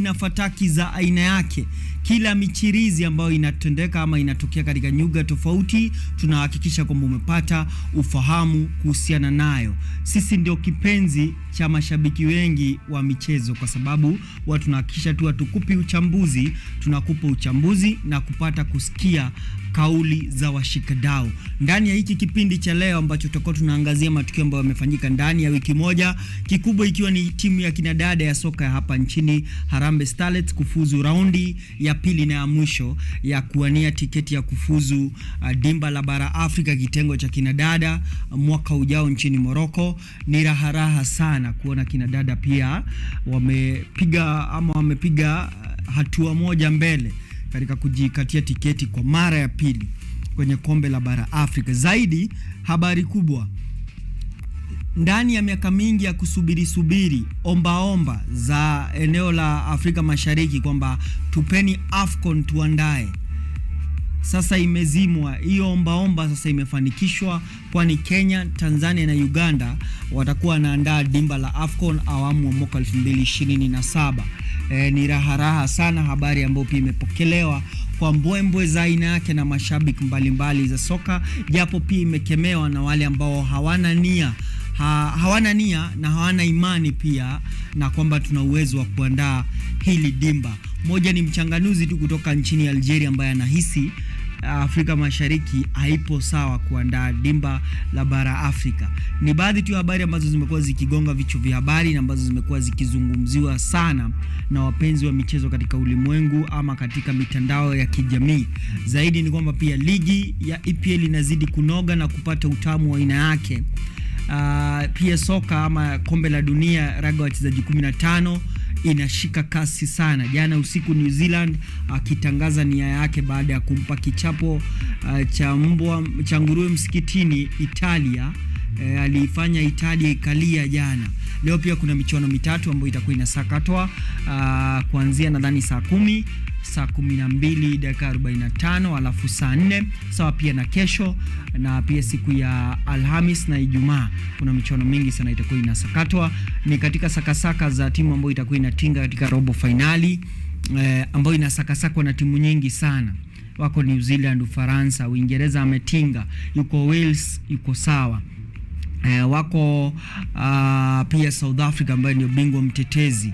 na fataki za aina yake. Kila michirizi ambayo inatendeka ama inatokea katika nyuga tofauti, tunahakikisha kwamba umepata ufahamu kuhusiana nayo. Sisi ndio kipenzi cha mashabiki wengi wa michezo, kwa sababu watu tunahakikisha tu hatukupi uchambuzi, tunakupa uchambuzi na kupata kusikia kauli za washikadau. Ndani ya hiki kipindi cha leo ambacho tutakuwa tunaangazia matukio ambayo yamefanyika ndani ya wiki moja, kikubwa ikiwa ni timu ya kinadada ya soka ya hapa nchini Harambee Starlets kufuzu raundi ya pili na ya mwisho ya kuwania tiketi ya kufuzu dimba la bara Afrika kitengo cha kinadada mwaka ujao nchini Morocco. Ni raha sana kuona kinadada pia wamepiga hatua moja mbele katika kujikatia tiketi kwa mara ya pili kwenye kombe la bara Afrika. Zaidi, habari kubwa ndani ya miaka mingi ya kusubiri omba za eneo la Afrika Mashariki kwamba tupeni AFCON tuandae, sasa imezimwa hiyo omba. Sasa imefanikishwa, kwani Kenya, Tanzania na Uganda watakuwa wanaandaa dimba la AFCON awamu wa mwaka 2027. Ni raha sana, habari ambayo pia imepokelewa kwa mbwembwe za aina yake na mashabiki mbalimbali za soka, japo pia imekemewa na wale ambao hawana nia na hawana imani pia na kwamba tuna uwezo wa kuandaa hili dimba. Moja ni mchanganuzi tu kutoka nchini Algeria ambaye anahisi Afrika Mashariki haipo sawa kuandaa dimba la bara Afrika. Ni baadhi tu habari ambazo zimekuwa zikigonga vichwa vya habari na ambazo zimekuwa zikizungumziwa sana na wapenzi wa michezo katika ulimwengu ama katika mitandao ya kijamii. Zaidi ni kwamba pia ligi ya EPL inazidi kunoga na kupata utamu wa aina yake. Pia soka ama kombe la dunia raga wachezaji 15 inashika kasi sana. Jana usiku New Zealand akitangaza nia yake baada ya kumpa kichapo cha nguruwe msikitini Italia. Alifanya Italia ikalia jana. Leo pia kuna michuano mitatu ambayo itakuwa inasakatwa kuanzia nadhani saa 10, saa 12 dakika 45, alafu saa 4 sawa pia na kesho, na pia siku ya Alhamis na Ijumaa kuna michuano mingi sana itakuwa inasakatwa. Ni katika sakasaka za timu ambayo itakuwa inatinga katika robo finali, ambayo inasakasakwa na timu nyingi sana. Wako New Zealand, Ufaransa, Uingereza ametinga, yuko Wales yuko sawa. Wako pia South Africa ambaye ndio bingwa mtetezi,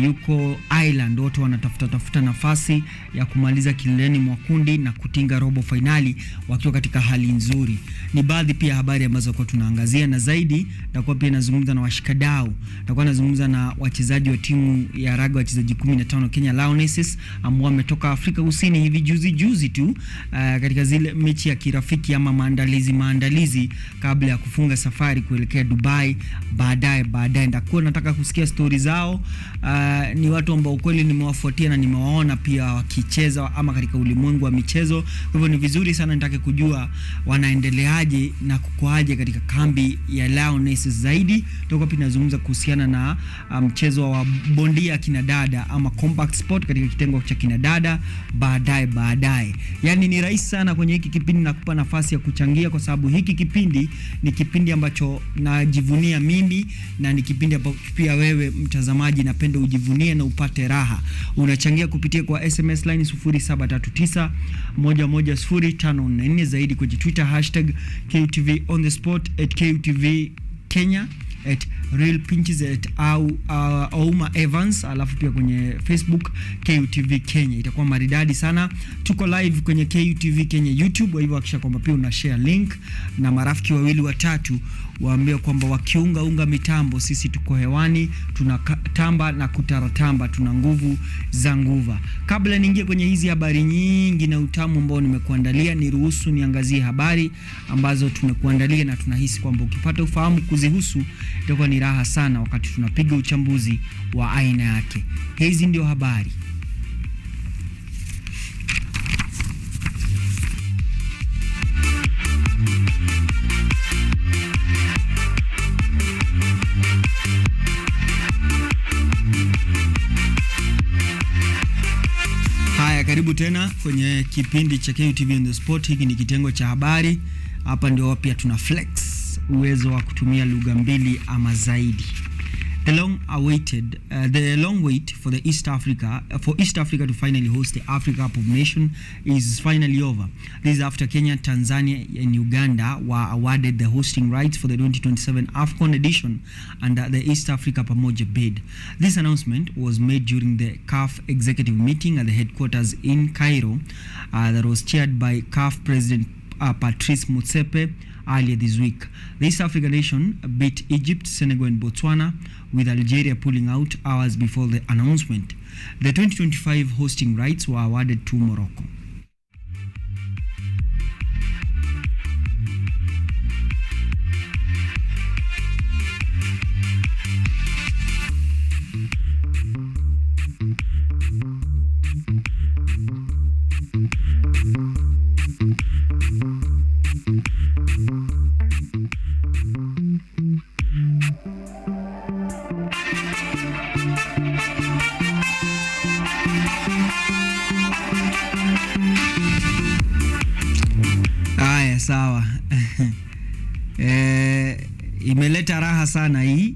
yuko Ireland. Wote wanatafuta nafasi ya kumaliza kileleni mwa kundi na kutinga robo finali wakiwa katika hali nzuri. Ni baadhi pia habari ambazo kwa tunaangazia, na zaidi nitakuwa pia nazungumza na washikadau. Nitakuwa nazungumza na wachezaji wa timu ya raga wachezaji 15 Kenya Lionesses ambao wametoka Afrika Kusini hivi juzi tu katika zile mechi ya kirafiki ama maandalizi kabla ya kufunga safari kuelekea Dubai. Baadaye nitakuwa nataka kusikia story zao. Ni watu ambao kweli nimewafuatia na nimewaona pia wakicheza ama katika ulimwengu wa michezo. Kwa hivyo ni vizuri sana nitake kujua wanaendeleaje na kukoaje katika kambi ya Lionesses. Zaidi tutakuwa pia nazungumza kuhusiana na mchezo wa bondia kinadada ama combat sport katika kitengo cha kinadada baadaye. Yani ni rahisi sana kwenye hiki kipindi na kupa nafasi ya kuchangia, kwa sababu hiki kipindi ni kipindi ambacho najivunia mimi, na ni kipindi ambacho pia wewe mtazamaji napenda ujivunie na upate raha. Unachangia kupitia kwa SMS line 0739 110 zaidi kwenye Twitter #KUTV on the spot @KUTV Kenya @Real Pinchez Auma Evans, alafu pia kwenye Facebook KUTV Kenya. Itakuwa maridadi sana. Tuko live kwenye KUTV Kenya YouTube, kwa hivyo hakisha kwamba pia una share link na marafiki wawili watatu, waambie kwamba wakiunga mitambo, sisi tuko hewani, tunatamba na kutaratamba, tuna nguvu za nguva. Kabla niingie kwenye hizi habari nyingi na utamu ambao nimekuandalia, niruhusu niangazie habari ambazo tumekuandalia na tunahisi kwamba ukipata ufahamu kuzihusu itakuwa ni raha sana wakati tunapiga uchambuzi wa aina yake. Hizi ndio habari. Karibu tena kwenye kipindi cha KUTV on the spot. Hiki ni kitengo cha habari. Hapa ndio pia tuna flex uwezo wa kutumia lugha mbili ama zaidi. The long wait for East Africa to finally host the Africa Cup of Nations is finally over. This is after Kenya, Tanzania, and Uganda were awarded the hosting rights for the 2027 AFCON edition under the East Africa Pamoja bid. This announcement was made during the CAF executive meeting at the headquarters in Cairo that was chaired by CAF President Patrice Motsepe earlier this week. The East African nation beat Egypt, Senegal, and Botswana, with Algeria pulling out hours before the announcement. The 2025 hosting rights were awarded to Morocco. Sawa. Imeleta raha sana hii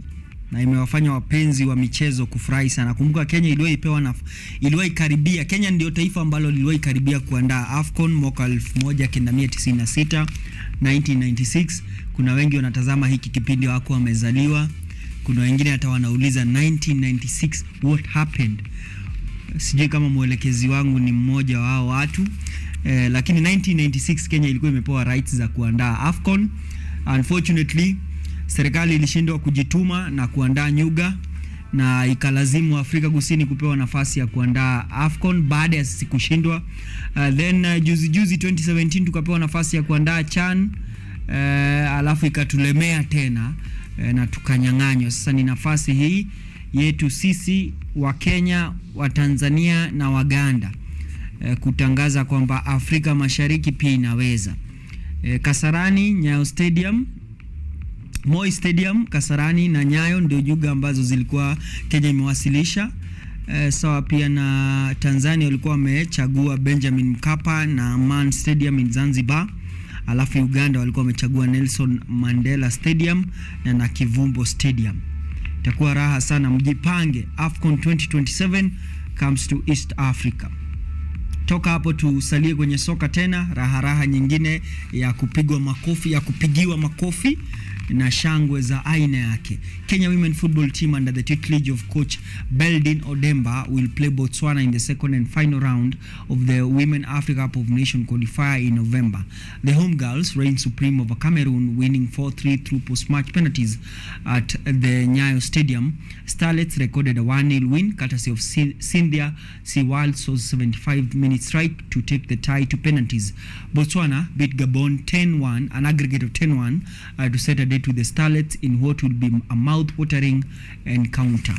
na imewafanya wapenzi wa michezo kufurahi sana. Kumbuka Kenya iliwahi karibia. Kenya ndio taifa ambalo liliwahi karibia kuandaa AFCON mwaka 1996, 1996. Kuna wengi wanatazama hiki kipindi wako wamezaliwa. Kuna wengine hata wanauliza 1996 what happened. Sijui kama mwelekezi wangu ni mmoja wa hao watu. Lakini 1996 Kenya ilikuwa imepewa rights za kuandaa AFCON. Unfortunately, serikali ilishindwa kujituma na kuandaa nyuga na ikalazimu Afrika Kusini kupewa nafasi ya kuandaa AFCON baada ya sisi kushindwa. Then juzi 2017 tukapewa nafasi ya kuandaa CHAN, alafu ikatulemea tena na tukanyang'anywa. Sasa ni nafasi hii yetu sisi wa Kenya, wa Tanzania na Waganda kutangaza kwamba Afrika Mashariki pia inaweza. Kasarani, Nyayo Stadium, Moi Stadium, Kasarani na Nyayo ndio juga ambazo zilikuwa Kenya imewasilisha. Sawa pia na Tanzania walikuwa wamechagua Benjamin Mkapa na Man Stadium in Zanzibar. Alafu Uganda walikuwa wamechagua Nelson Mandela Stadium na Kivumbo Stadium. Itakuwa raha sana, mjipange. AFCON 2027 comes to East Africa. Toka hapo tusalie kwenye soka tena, raha nyingine ya kupigwa makofi, ya kupigiwa makofi na shangwe za aina yake. Kenya women football team under the tutelage of coach Beldin Odemba will play Botswana in the second and final round of the Women Africa Cup of Nations qualifier in November. The home girls reigned supreme over Cameroon, winning 4-3 through post-match penalties at the Nyayo Stadium. Starlets recorded a 1-0 win courtesy of Cynthia Siwalso's 75-minute strike to take the tie to penalties. Botswana beat Gabon 10-1, an aggregate of 10-1, to set a date with the Starlets in what will be a mouth-watering encounter.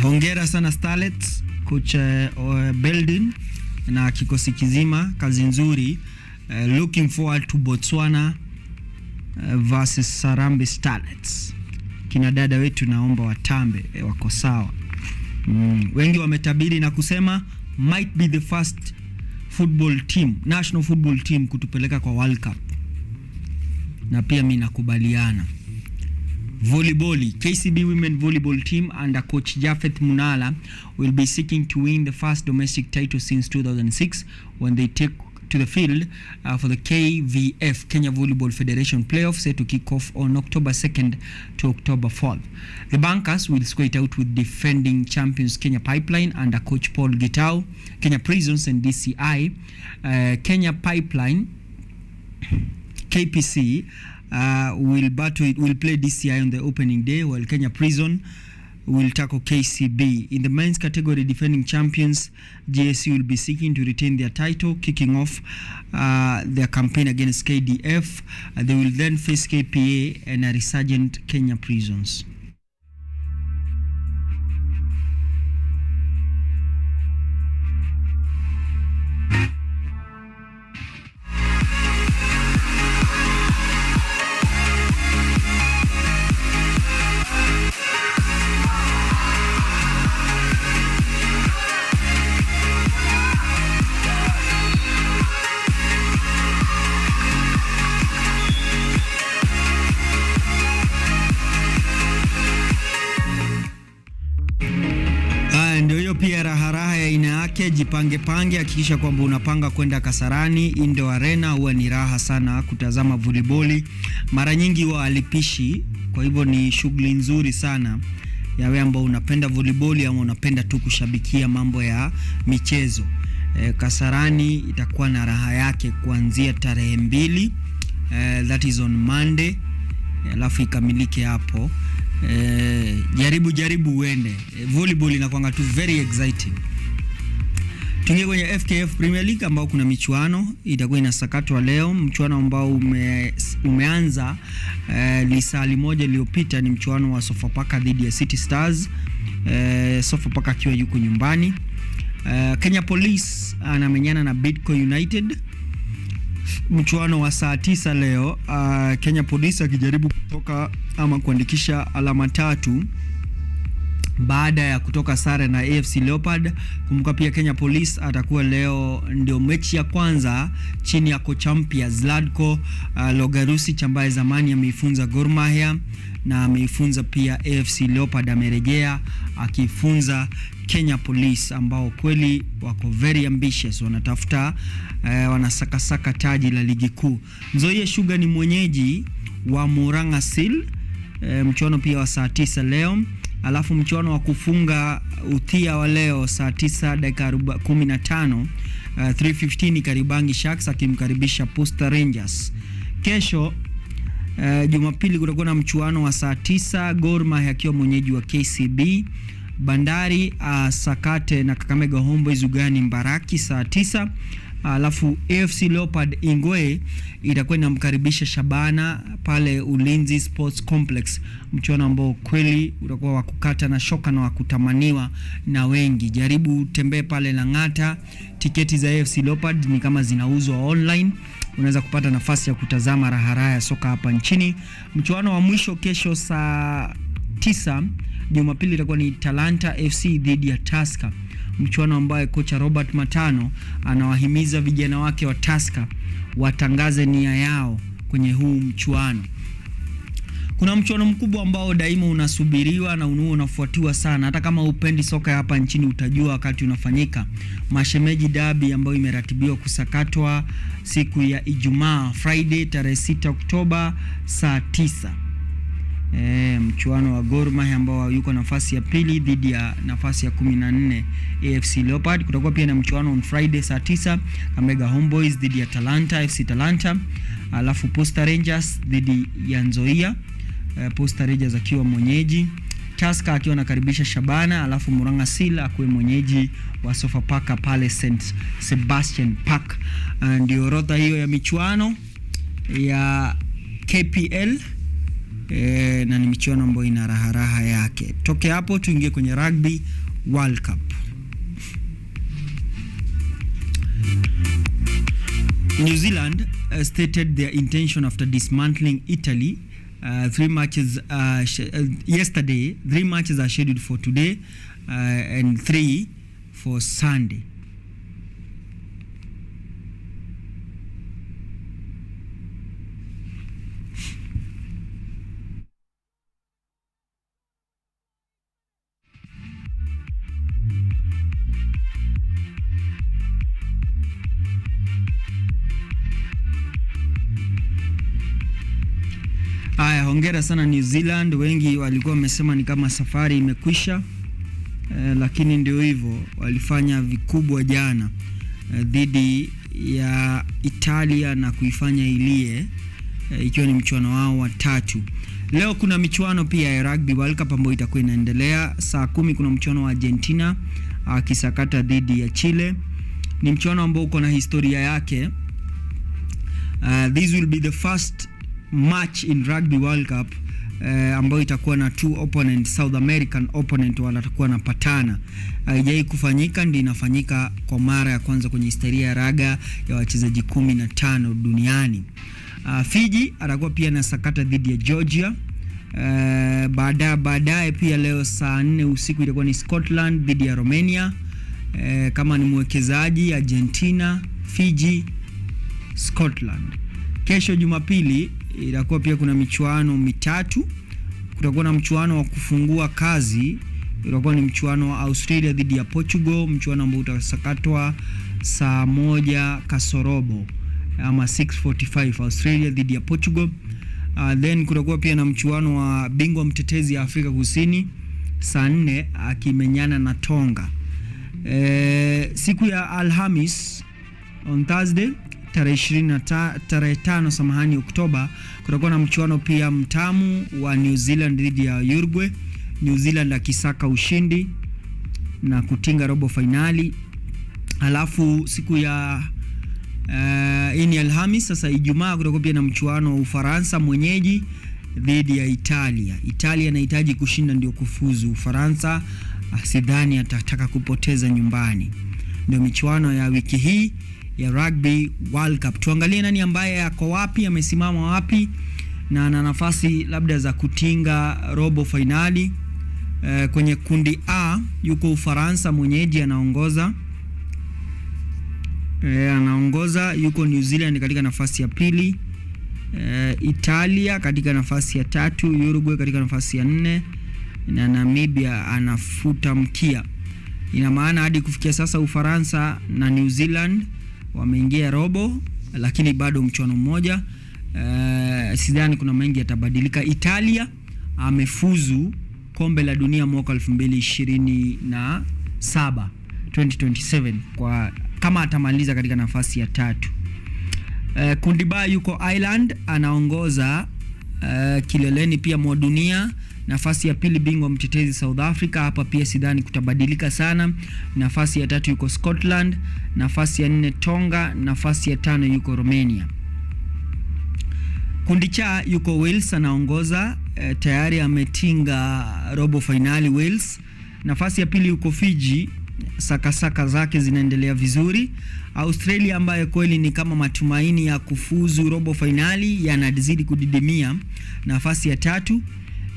Hongera sana Starlets, coach Beldin na kikosi kizima, kazi nzuri. Looking forward to Botswana versus Sarambe Starlets. Kina dada wetu naomba watambe, wako sawa. Wengi wametabiri na kusema might be the first national football team kutupeleka kwa World Cup. Na pia mimi nakubaliana. Volleyball, KCB women volleyball team under coach Jafeth Munala will be seeking to win the first domestic title since 2006 when they take to the field for the KVF, Kenya Volleyball Federation playoffs, set to kick off on October 2nd to October 4th. The Bankers will square it out with defending champions Kenya Pipeline under coach Paul Gitau, Kenya Prisons and DCI. Kenya Pipeline, KPC, will play DCI on the opening day, while Kenya Prison will tackle KCB. In the men's category, defending champions GSU will be seeking to retain their title, kicking off their campaign against KDF. They will then face KPA and a resurgent Kenya Prisons. yake, jipange pange, hakikisha kwamba unapanga kwenda Kasarani Indoor Arena. Huwa ni raha sana kutazama volleyball. Mara nyingi huwa alipishi, kwa hivyo ni shughuli nzuri sana ya wewe ambao unapenda volleyball ama unapenda tu kushabikia mambo ya michezo. Kasarani itakuwa na raha yake kuanzia tarehe 2, that is on Monday, alafu ikamilike hapo. Jaribu uende. Volleyball inakuanga tu very exciting. Tuingie kwenye FKF Premier League ambao kuna michuano itakuwa inasakatwa leo. Mchuano ambao umeanza lisali moja iliyopita ni mchuano wa Sofapaka dhidi ya City Stars. Sofapaka akiwa yuko nyumbani. Kenya Police anamenyana na Bidco United. Mchuano wa saa 9 leo. Kenya Police akijaribu kutoka ama kuandikisha alama 3 baada ya kutoka sare na AFC Leopard. Kumbuka pia Kenya Police atakuwa leo ndio mechi ya kwanza chini ya kocha mpya Zlatko Logarusic ambaye zamani ameifunza Gor Mahia na ameifunza pia AFC Leopard. Amerejea akifunza Kenya Police ambao kweli wako very ambitious, wanatafuta wanasaka taji la ligi kuu. Nzoia Sugar ni mwenyeji wa Murang'a Seal. Mchuano pia wa saa 9 leo. Alafu mchuano wa kufunga uthia wa leo saa 9 dakika 15, 3:15 Karibangi Sharks akimkaribisha Posta Rangers. Kesho Jumapili kutakuwa na mchuano wa saa 9, Gor Mahia akiwa mwenyeji wa KCB. Bandari sakate na Kakamega Homeboyz ugani Mbaraki saa 9. Alafu AFC Leopard Ingwe itakuwa inamkaribisha Shabana pale Ulinzi Sports Complex. Mchuano ambao kweli utakuwa wa kukata na shoka na wa kutamaniwa na wengi. Jaribu tembee pale Lang'ata. Tiketi za AFC Leopard ni kama zinauzwa online. Unaweza kupata nafasi ya kutazama raha ya soka hapa nchini. Mchuano wa mwisho kesho saa 9 Jumapili itakuwa ni Talanta FC dhidi ya Tusker. Mchuano ambaye kocha Robert Matano anawahimiza vijana wake wa Tusker watangaze nia yao kwenye huu mchuano. Kuna mchuano mkubwa ambao daima unasubiriwa na unafuatiwa sana. Hata kama upendi soka hapa nchini utajua wakati unafanyika. Mashemeji Derby ambayo imeratibiwa kusakatwa siku ya Ijumaa, Friday tarehe 6 Oktoba saa 9. Mchuano wa Gor Mahia ambao yuko nafasi ya pili dhidi ya nafasi ya 14 AFC Leopard. Kutakuwa pia na mchuano on Friday saa 9, Kakamega Homeboyz dhidi ya Talanta FC Talanta. Alafu Posta Rangers dhidi ya Nzoia, Posta Rangers akiwa mwenyeji, Tusker akiwa anakaribisha Shabana. Alafu Murang'a Seal akiwa mwenyeji wa Sofapaka pale St Sebastian Park. Ndio orodha hiyo ya michuano ya KPL. Na ni michuano ambayo ina raha yake. Toke hapo tuingie kwenye Rugby World Cup. New Zealand stated their intention after dismantling Italy. 3 matches yesterday. 3 matches are scheduled for today and 3 for Sunday. Hongera sana New Zealand. Wengi walikuwa wamesema ni kama safari imekwisha, lakini ndio hivyo, walifanya vikubwa jana dhidi ya Italia na kuifanya ilie, ikiwa ni mchuano wao wa 3. Leo kuna michuano pia ya Rugby World Cup ambayo itakuwa inaendelea. Saa 10 kuna mchuano wa Argentina akisakata dhidi ya Chile. Ni mchuano ambao uko na historia yake. This will be the first match in Rugby World Cup ambayo itakuwa na 2 opponents, South American opponent watakuwa napatana. Haijai kufanyika, ndio inafanyika kwa mara ya kwanza kwenye historia ya raga ya wachezaji 15 duniani. Fiji atakuwa pia na sakata dhidi ya Georgia. Baadaye pia leo saa 4 usiku itakuwa ni Scotland dhidi ya Romania. Kama ni mwekezaji Argentina, Fiji, Scotland. Kesho Jumapili itakuwa pia kuna michuano mitatu. Kutakuwa na mchuano wa kufungua kazi utakuwa ni mchuano wa Australia dhidi ya Portugal, mchuano ambao utasakatwa saa 1 kasorobo ama 6:45, Australia dhidi ya Portugal. Then kutakuwa pia na mchuano wa bingwa mtetezi ya Afrika Kusini saa 4 akimenyana na Tonga. Siku ya Alhamis, on Thursday tarehe 5 Oktoba, kutakuwa na mchuano pia mtamu wa New Zealand dhidi ya Uruguay. New Zealand akisaka ushindi na kutinga robo finali. Alafu siku ya ini Alhamis, sasa Ijumaa, kutakuwa pia na mchuano wa Ufaransa mwenyeji dhidi ya Italia. Italia inahitaji kushinda ndio kufuzu. Ufaransa sidhani atataka kupoteza nyumbani. Ndio michuano ya wiki hii ya Rugby World Cup. Tuangalie nani ambaye yako wapi, amesimama wapi na ana nafasi labda za kutinga robo finali. Kwenye kundi A yuko Ufaransa mwenyeji anaongoza. Yuko New Zealand katika nafasi ya pili, Italia katika nafasi ya 3, Uruguay katika nafasi ya 4 na Namibia anafuta mkia. Ina maana hadi kufikia sasa Ufaransa na New Zealand wameingia robo, lakini bado mchuano mmoja. Sidhani kuna mengi yatabadilika. Italia amefuzu kombe la dunia mwaka 2027 kwa kama atamaliza katika nafasi ya 3. Kundi B yuko Ireland anaongoza kileleni pia mwa dunia. Nafasi ya pili bingwa mtetezi South Africa, hapa pia sidhani kutabadilika sana. Nafasi ya 3 yuko Scotland, nafasi ya 4 Tonga, nafasi ya 5 yuko Romania. Kundi cha yuko Wales anaongoza, tayari ametinga robo finali Wales. Nafasi ya pili yuko Fiji, saka zake zinaendelea vizuri. Australia ambaye kweli ni kama matumaini ya kufuzu robo finali yanazidi kudidimia, nafasi ya 3.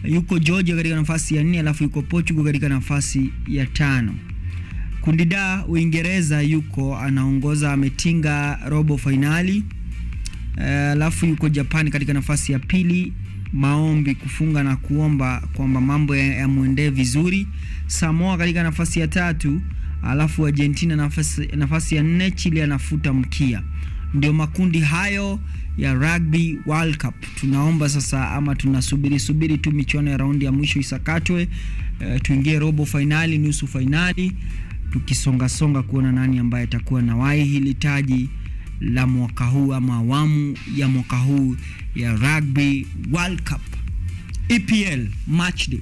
Yuko Georgia katika nafasi ya 4, alafu yuko Portugal katika nafasi ya 5. Kundi D Uingereza yuko anaongoza, ametinga robo finali. Alafu yuko Japan katika nafasi ya pili, maombi kufunga na kuomba kwamba mambo yamuendee vizuri. Samoa katika nafasi ya 3, alafu Argentina nafasi ya 4, Chile anafuta mkia. Ndio makundi hayo ya Rugby World Cup. Tunaomba sasa ama tunasubiri tu michuano ya raundi ya mwisho isakatwe, tuingie robo finali, nusu finali, tukisonga kuona nani ambaye atakuwa na wahi hili taji la mwaka huu ama awamu ya mwaka huu ya Rugby World Cup. EPL match day.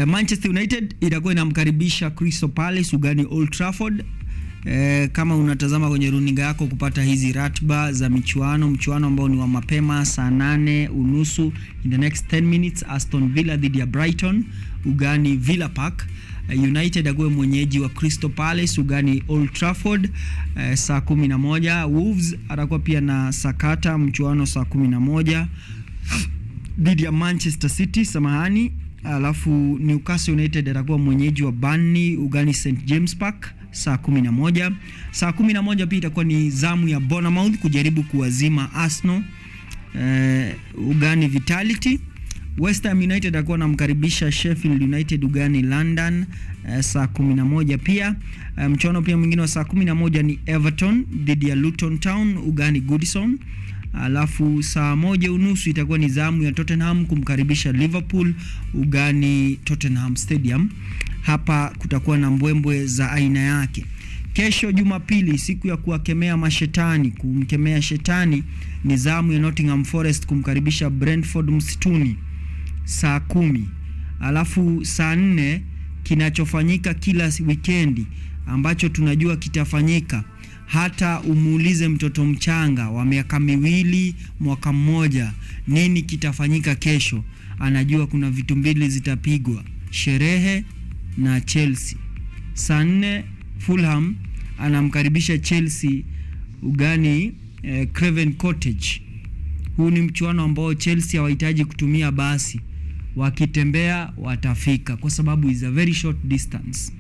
Manchester United itakuwa inamkaribisha Crystal Palace ugani Old Trafford. Kama unatazama kwenye runinga yako kupata hizi ratiba za mchuano ambao ni wa mapema saa 8:30 in the next 10 minutes, Aston Villa dhidi ya Brighton ugani Villa Park. United akuwe mwenyeji wa Crystal Palace ugani Old Trafford saa 11. Wolves atakuwa pia na sakata mchuano saa 11 dhidi ya Manchester City, samahani. Alafu Newcastle United atakuwa mwenyeji wa Burnley ugani St James Park saa 11. Saa 11 pia itakuwa ni zamu ya Bournemouth kujaribu kuwazima Arsenal ugani Vitality. West Ham United atakuwa namkaribisha Sheffield United ugani London saa 11 pia. Mchuano pia mwingine wa saa 11 ni Everton dhidi ya Luton Town ugani Goodison. Alafu saa 1:30 itakuwa ni zamu ya Tottenham kumkaribisha Liverpool ugani Tottenham Stadium. Hapa kutakuwa na mbwembwe za aina yake. Kesho Jumapili, siku ya kuwakemea mashetani, kumkemea shetani, ni zamu ya Nottingham Forest kumkaribisha Brentford msituni saa 10. Alafu saa 4 kinachofanyika kila weekendi ambacho tunajua kitafanyika, hata umuulize mtoto mchanga wa miaka 2, mwaka 1, nini kitafanyika kesho, anajua kuna vitu mbili zitapigwa, sherehe na Chelsea. Saa 4 Fulham anamkaribisha Chelsea ugani Craven Cottage. Huu ni mchuano ambao Chelsea hawahitaji kutumia basi, wakitembea watafika kwa sababu is a very short distance,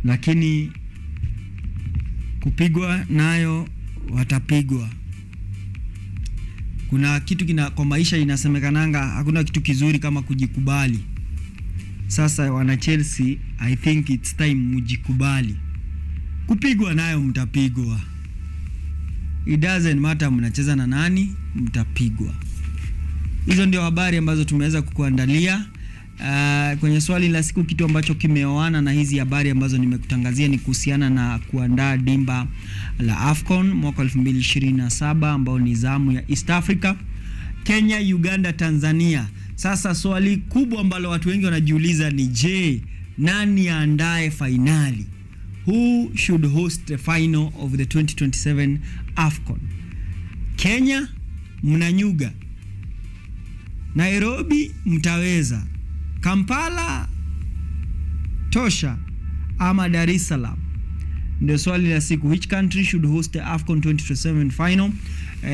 lakini kupigwa nayo watapigwa. Kuna kitu kwa maisha inasemekananga, hakuna kitu kizuri kama kujikubali. Sasa wana Chelsea, I think it's time mujikubali. Kupigwa nayo mtapigwa. It doesn't matter mnacheza na nani, mtapigwa. Hizo ndio habari ambazo tumeweza kukuandalia. Kwenye swali la siku, kitu ambacho kimeoana na hizi habari ambazo nimekutangazia ni kuhusiana na kuandaa dimba la AFCON mwaka 2027 ambao ni zamu ya East Africa, Kenya, Uganda, Tanzania. Sasa swali kubwa ambalo watu wengi wanajiuliza ni je, nani aandae finali? Who should host the final of the 2027 AFCON? Kenya mnanyuga, Nairobi mtaweza, Kampala tosha, ama Dar es Salaam? Ndio swali la siku. Which country should host the AFCON 2027 final?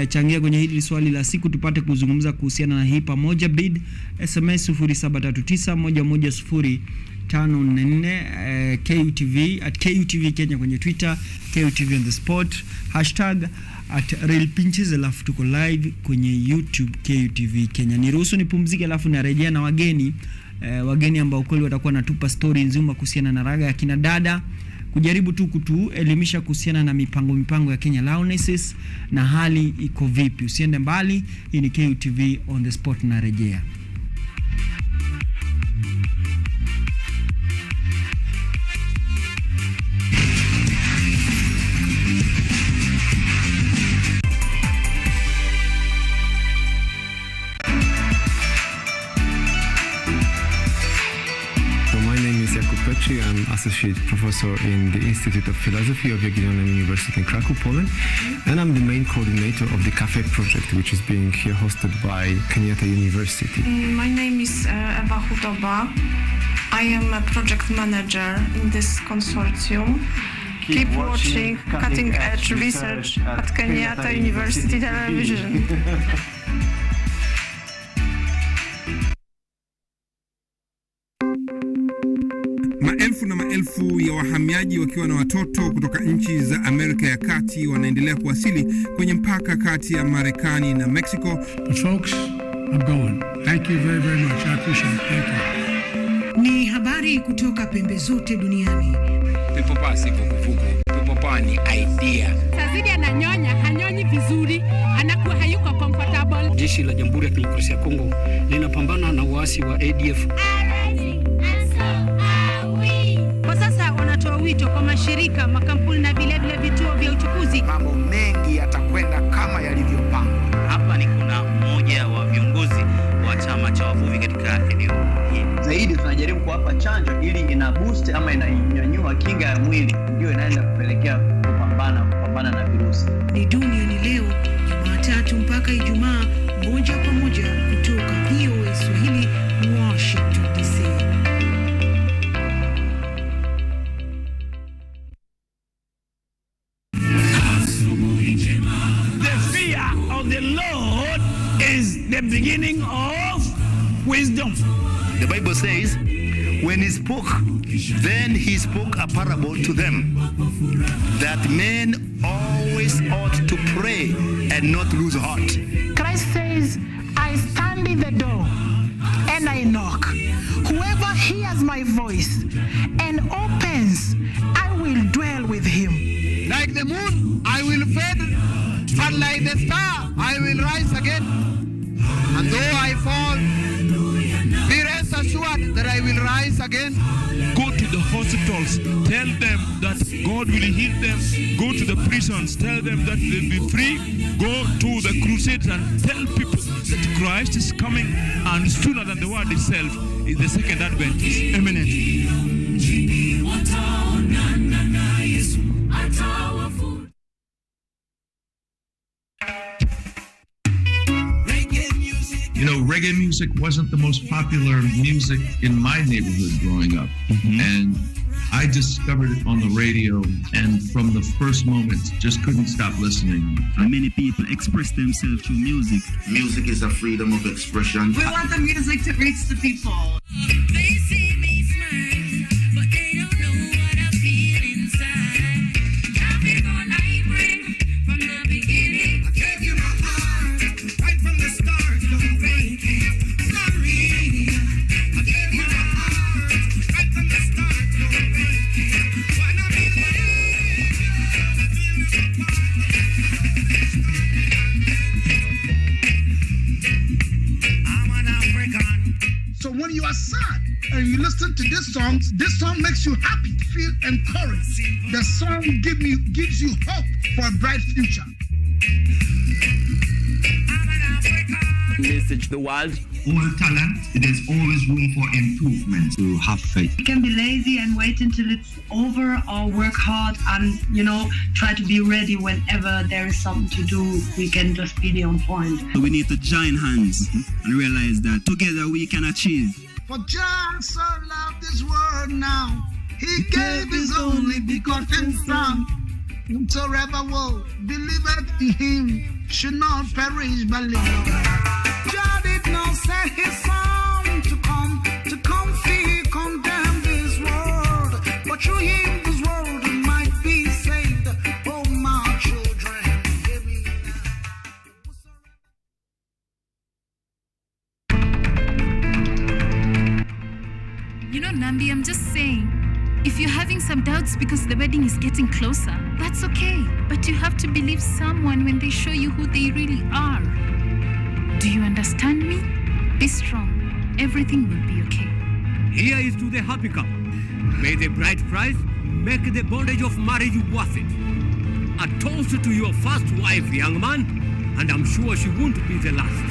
Changia kwenye hili swali la siku tupate kuzungumza kuhusiana na hii pamoja. Bid SMS 0739110544, KUTV @KUTV Kenya kwenye Twitter, KUTV on the spot, #RealPinches, alafu tuko live kwenye YouTube KUTV Kenya. Niruhusu nipumzike alafu narejea na wageni ambao kweli watakuwa natupa story nzima kuhusiana na raga ya kina dada, kujaribu tu kutuelimisha kuhusiana na mipango ya Kenya Lionesses na hali iko vipi. Usiende mbali, hii ni KUTV on the spot na rejea. I'm Associate Professor in the Institute of Philosophy of Jagiellonian University in Krakow, Poland, and I'm the main coordinator of the CAFE project, which is being here hosted by Kenyatta University. My name is Eva Hudoba. I am a project manager in this consortium. Keep watching cutting edge research at Kenyatta University Television. Maelfu na maelfu ya wahamiaji wakiwa na watoto kutoka nchi za Amerika ya Kati wanaendelea kuwasili kwenye mpaka kati ya Marekani na Mexico. But folks, I'm going. Thank you very, very much. I appreciate it. Thank you. Ni habari kutoka pembe zote duniani. People pass vuguvugu. People pass ni idea. Sazidi ananyonya, hanyonyi vizuri, anakuwa hayuko comfortable. Jeshi la Jamhuri ya Kidemokrasia ya Kongo linapambana na waasi wa ADF. Wito kwa mashirika, makampuni na vile vituo vya uchukuzi. Mambo mengi yatakwenda kama yalivyopangwa. Hapa ni kuna mmoja wa viongozi wa chama cha wavuvi katika eneo hili. Zaidi tunajaribu kuwapa chanjo ili ina boost ama inanyanyua kinga ya mwili, ndio inaenda kupelekea kupambana na virusi. Ni duniani leo, Jumatatu mpaka Ijumaa, moja kwa moja kutoka VOA Swahili, Washington DC. The beginning of wisdom. The Bible says, when he spoke, then he spoke a parable to them, that men always ought to pray and not lose heart. Christ says, I stand in the door and I knock. Whoever hears my voice and opens, I will dwell with him. Like the moon, I will fade, but like the star, I will rise again. And though I fall, be rest assured that I will rise again. Go to the hospitals, tell them that God will heal them. Go to the prisons, tell them that they'll be free. Go to the crusades and tell people that Christ is coming, and sooner than the word itself, the second advent is imminent. You know, reggae music wasn't the most popular music in my neighborhood growing up. And I discovered it on the radio, and from the first moment, just couldn't stop listening. Many people express themselves through music. Music is a freedom of expression. We want the music to reach the people. They see me smile, but they don't know what I feel inside. Traffic on I bring from the beginning. I gave you my heart, right from the start. Don't break it, sorry. I gave you my heart. and you listen to this song makes you happy, feel encouraged. The song gives you hope for a bright future. Message to the world. All talent, there's always room for improvement. To have faith. We can be lazy and wait until it's over, or work hard and, try to be ready whenever there is something to do. We can just be on point. So we need to join hands and realize that together we can achieve. For John so loved this world now, he gave his only begotten Son. Whosoever will believeth in him should not perish but live. God did not send his Son to come feel condemn this world, but through him this world might be saved. Oh my children, hear me now. Nambi, I'm just saying, if you're having some doubts because the wedding is getting closer, that's okay. But you have to believe someone when they show you who they really are. Do you understand me? Be strong. Everything will be okay. Here is to the happy couple. May the bride price make the bondage of marriage worth it. A toast to your first wife, young man, and I'm sure she won't be the last.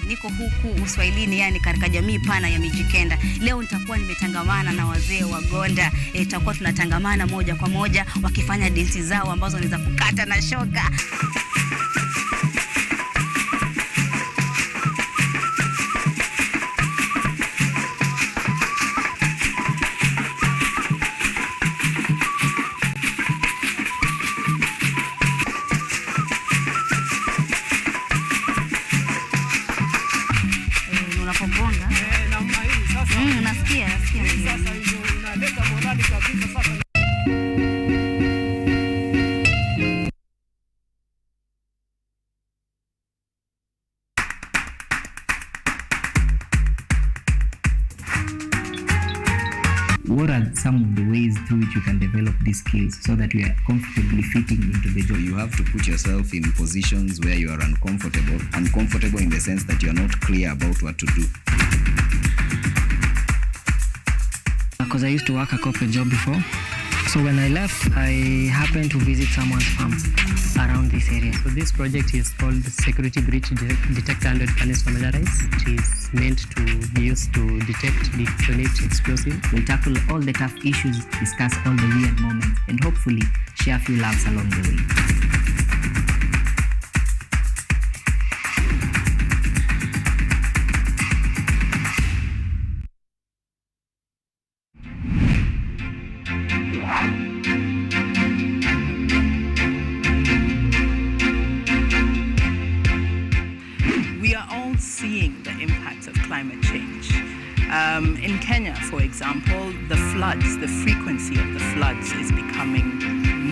Niko huku Uswahilini, yani katika jamii pana ya Mijikenda. Leo nitakuwa nimetangamana na wazee wa Gonda. Tutakuwa tunatangamana moja kwa moja wakifanya densi zao ambazo ni za kukata na shoka. What are some of the ways through which you can develop these skills so that you are comfortably fitting into the job? You have to put yourself in positions where you are uncomfortable in the sense that you are not clear about what to do. Because I used to work a corporate job before. So when I left, I happened to visit someone's farm around this area. So this project is called Security Breach Detector and Readiness Familiarize. It is meant to be used to detect, detonate explosive. We'll tackle all the tough issues, discuss all the weird moments, and hopefully share a few laughs along the way. Seeing the impacts of climate change. In Kenya, for example, the frequency of the floods is becoming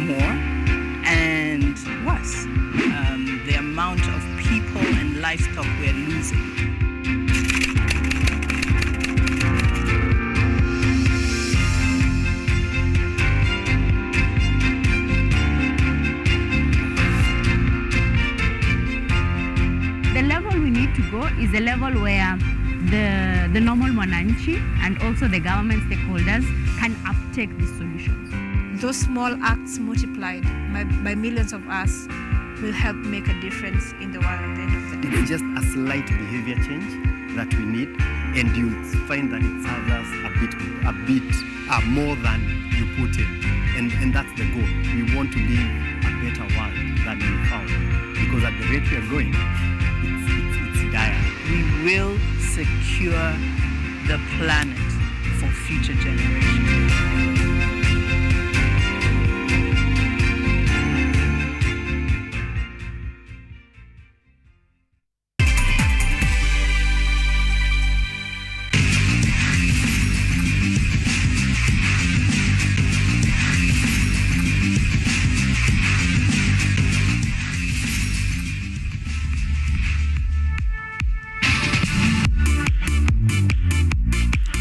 more and worse. The amount of people and livestock we're losing. Is a level where the normal mwananchi and also the government stakeholders can uptake these solutions. Those small acts multiplied by millions of us will help make a difference in the world at the end of the day. It's just a slight behavior change that we need, and you'll find that it serves us a bit more than you put in. And that's the goal. We want to live a better world than we found, because at the rate we are going, it's dire. We will secure the planet for future generations.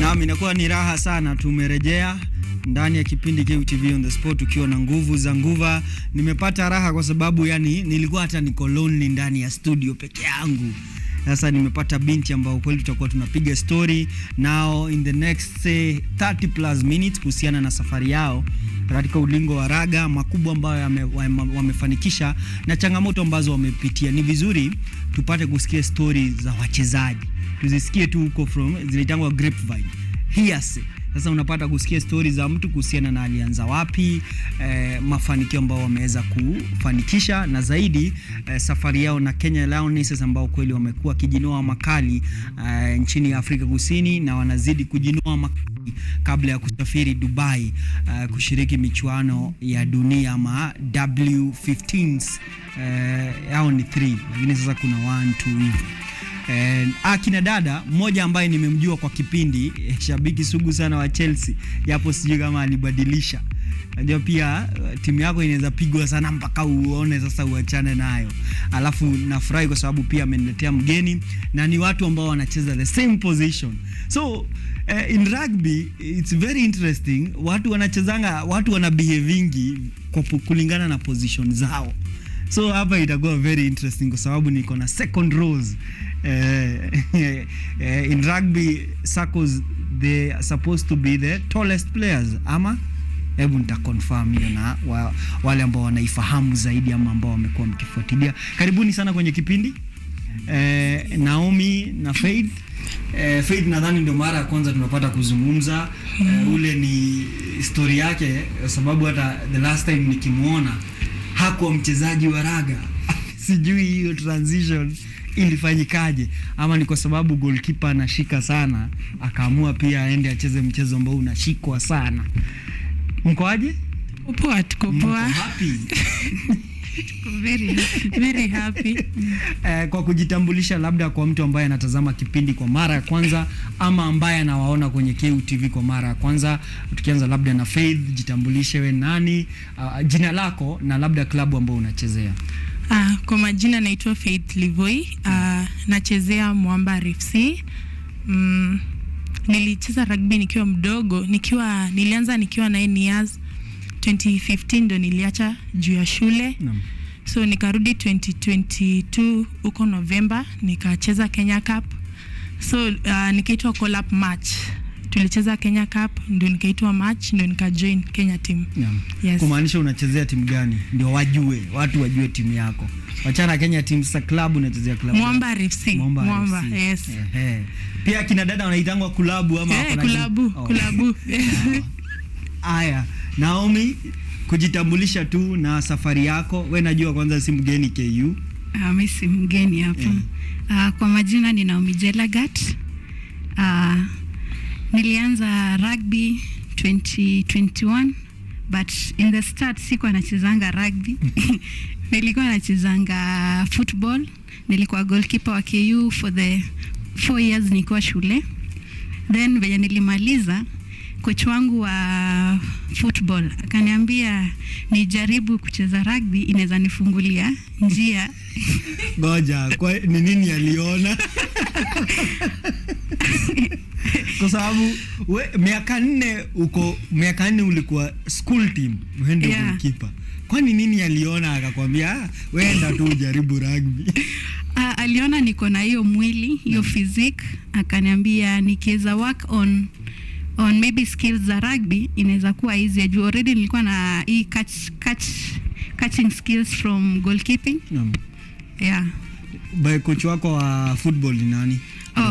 Naam, inakuwa ni raha sana. Tumerejea ndani ya kipindi KUTV on the spot tukiwa na nguvu za nguva. Nimepata raha kwa sababu yani nilikuwa hata niko lonely ndani ya studio peke yangu. Sasa nimepata binti ambao kweli tutakuwa tunapiga story now in the next say 30 plus minutes kuhusiana na safari yao katika ulingo wa raga, makubwa ambayo wamefanikisha na changamoto ambazo wamepitia. Ni vizuri tupate kusikia story za wachezaji. Tuzisikie tu huko from zinaitangwa grapevine. Hearsay. Sasa unapata kusikia stories za mtu kuhusiana na alianza wapi, mafanikio ambao wameweza kufanikisha na zaidi safari yao na Kenya Lionesses ambao kweli wamekuwa kijinoa makali nchini Afrika Kusini na wanazidi kujinoa makali kabla ya kusafiri Dubai kushiriki michuano ya dunia ama W15s. Hao ni 3 lakini sasa kuna 1 2 hivi. Akina dada mmoja ambaye nimemjua kwa kipindi, shabiki sugu sana wa Chelsea, japo sijui kama alibadilisha. Najua pia timu yako inaweza pigwa sana mpaka uone sasa uachane nayo. Alafu nafurahi kwa sababu pia ameniletea mgeni na ni watu ambao wanacheza the same position. So in rugby it's very interesting. Watu wanachezanga, watu wana behavingi kwa kulingana na position zao. So hapa itakuwa very interesting kwa sababu niko na second rows. In rugby circles they are supposed to be the tallest players ama hebu nitaconfirm hiyo na wale ambao wanaifahamu zaidi ama ambao wamekuwa mkifuatilia. Karibuni sana kwenye kipindi. Naomi na Faith. Faith nadhani ndio mara ya kwanza tunapata kuzungumza. Ule ni story yake sababu hata the last time nikimuona hakuwa mchezaji wa raga. Sijui hiyo transition ilifanyikaje ama ni kwa sababu goalkeeper anashika sana akaamua pia aende acheze mchezo ambao unashikwa sana. Mko aje? Poa, tuko poa. Happy. Very happy. Kwa kujitambulisha labda kwa mtu ambaye anatazama kipindi kwa mara ya kwanza ama ambaye anawaona kwenye KUTV kwa mara ya kwanza, tukianza labda na Faith, jitambulishe wewe nani, jina lako na labda klabu ambayo unachezea. Kwa majina naitwa Faith Livoi, nachezea Mwamba FC. Nilicheza rugby nikiwa mdogo, nilianza nikiwa 9 years. 2015 ndo niliacha juu ya shule. So nikarudi 2022 huko November nikacheza Kenya Cup. So nikaitwa call up match. Tulicheza Kenya Cup ndio nikaitwa match ndio nikajoin Kenya team. Yes. Kumaanisha unachezea timu gani? Ndio watu wajue timu yako. Wachana Kenya team, sasa club unachezea club. Mwamba FC. Mwamba, yes. Pia kina dada wanaitangwa klabu ama hapo na klabu. Aya, Naomi, kujitambulisha tu na safari yako. Wewe najua kwanza si mgeni KU. Mimi si mgeni hapa. Kwa majina ni Naomi Jelagat. Nilianza rugby 2021 but in the start sikuwa nachezanga rugby. Nilikuwa nachezanga football. Nilikuwa goalkeeper wa KU for the 4 years nilikuwa shule. Then venye nilimaliza, coach wangu wa football akaniambia nijaribu kucheza rugby, inaweza nifungulia njia. Ngoja, kwa ni nini aliona? Kwa sababu miaka 4 ulikuwa school team, uende goalkeeper. Kwa nini aliona akakwambia wewe enda tu ujaribu rugby? Aliona niko na hiyo mwili, hiyo physique, akaniambia nikiweza work on maybe skills za rugby inaweza kuwa easy. Juu already nilikuwa na hii catching skills from goalkeeping. By coach wako wa football ni nani?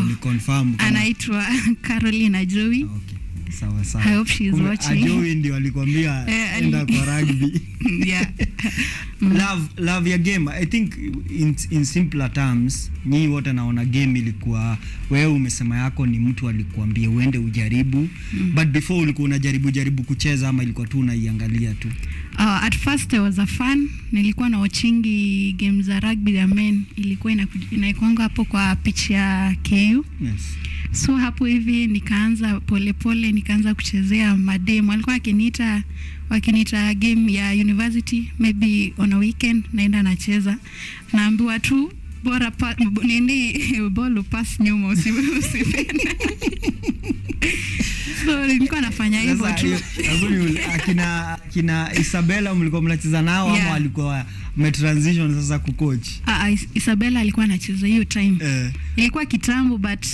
Ni confirm. Anaitwa Carolina Joey. Okay. Sawa. I hope she is watching. Joey ndio alikwambia enda kwa rugby. Yeah. Love your game. I think in simpler terms, nyinyi wote naona game ilikuwa wewe umesema yako ni mtu alikuambia uende ujaribu, but before ulikuwa unajaribu kucheza ama ilikuwa tu unaiangalia tu? At first it was a fun. Nilikuwa na watchingi games za rugby ya men, ilikuwa inaikuanga hapo kwa pitch ya KU. Yes. So hapo hivi nikaanza polepole nikaanza kuchezea mademo. Walikuwa wakiniita game ya university, maybe on a weekend naenda nacheza. Naambiwa tu bora ball pass nyuma usipende. So nilikuwa nafanya hivyo tu. Kina Isabella mlikuwa mnacheza nao ama walikuwa transition sasa kucoach? Isabella alikuwa anacheza hiyo time. Ilikuwa kitambo but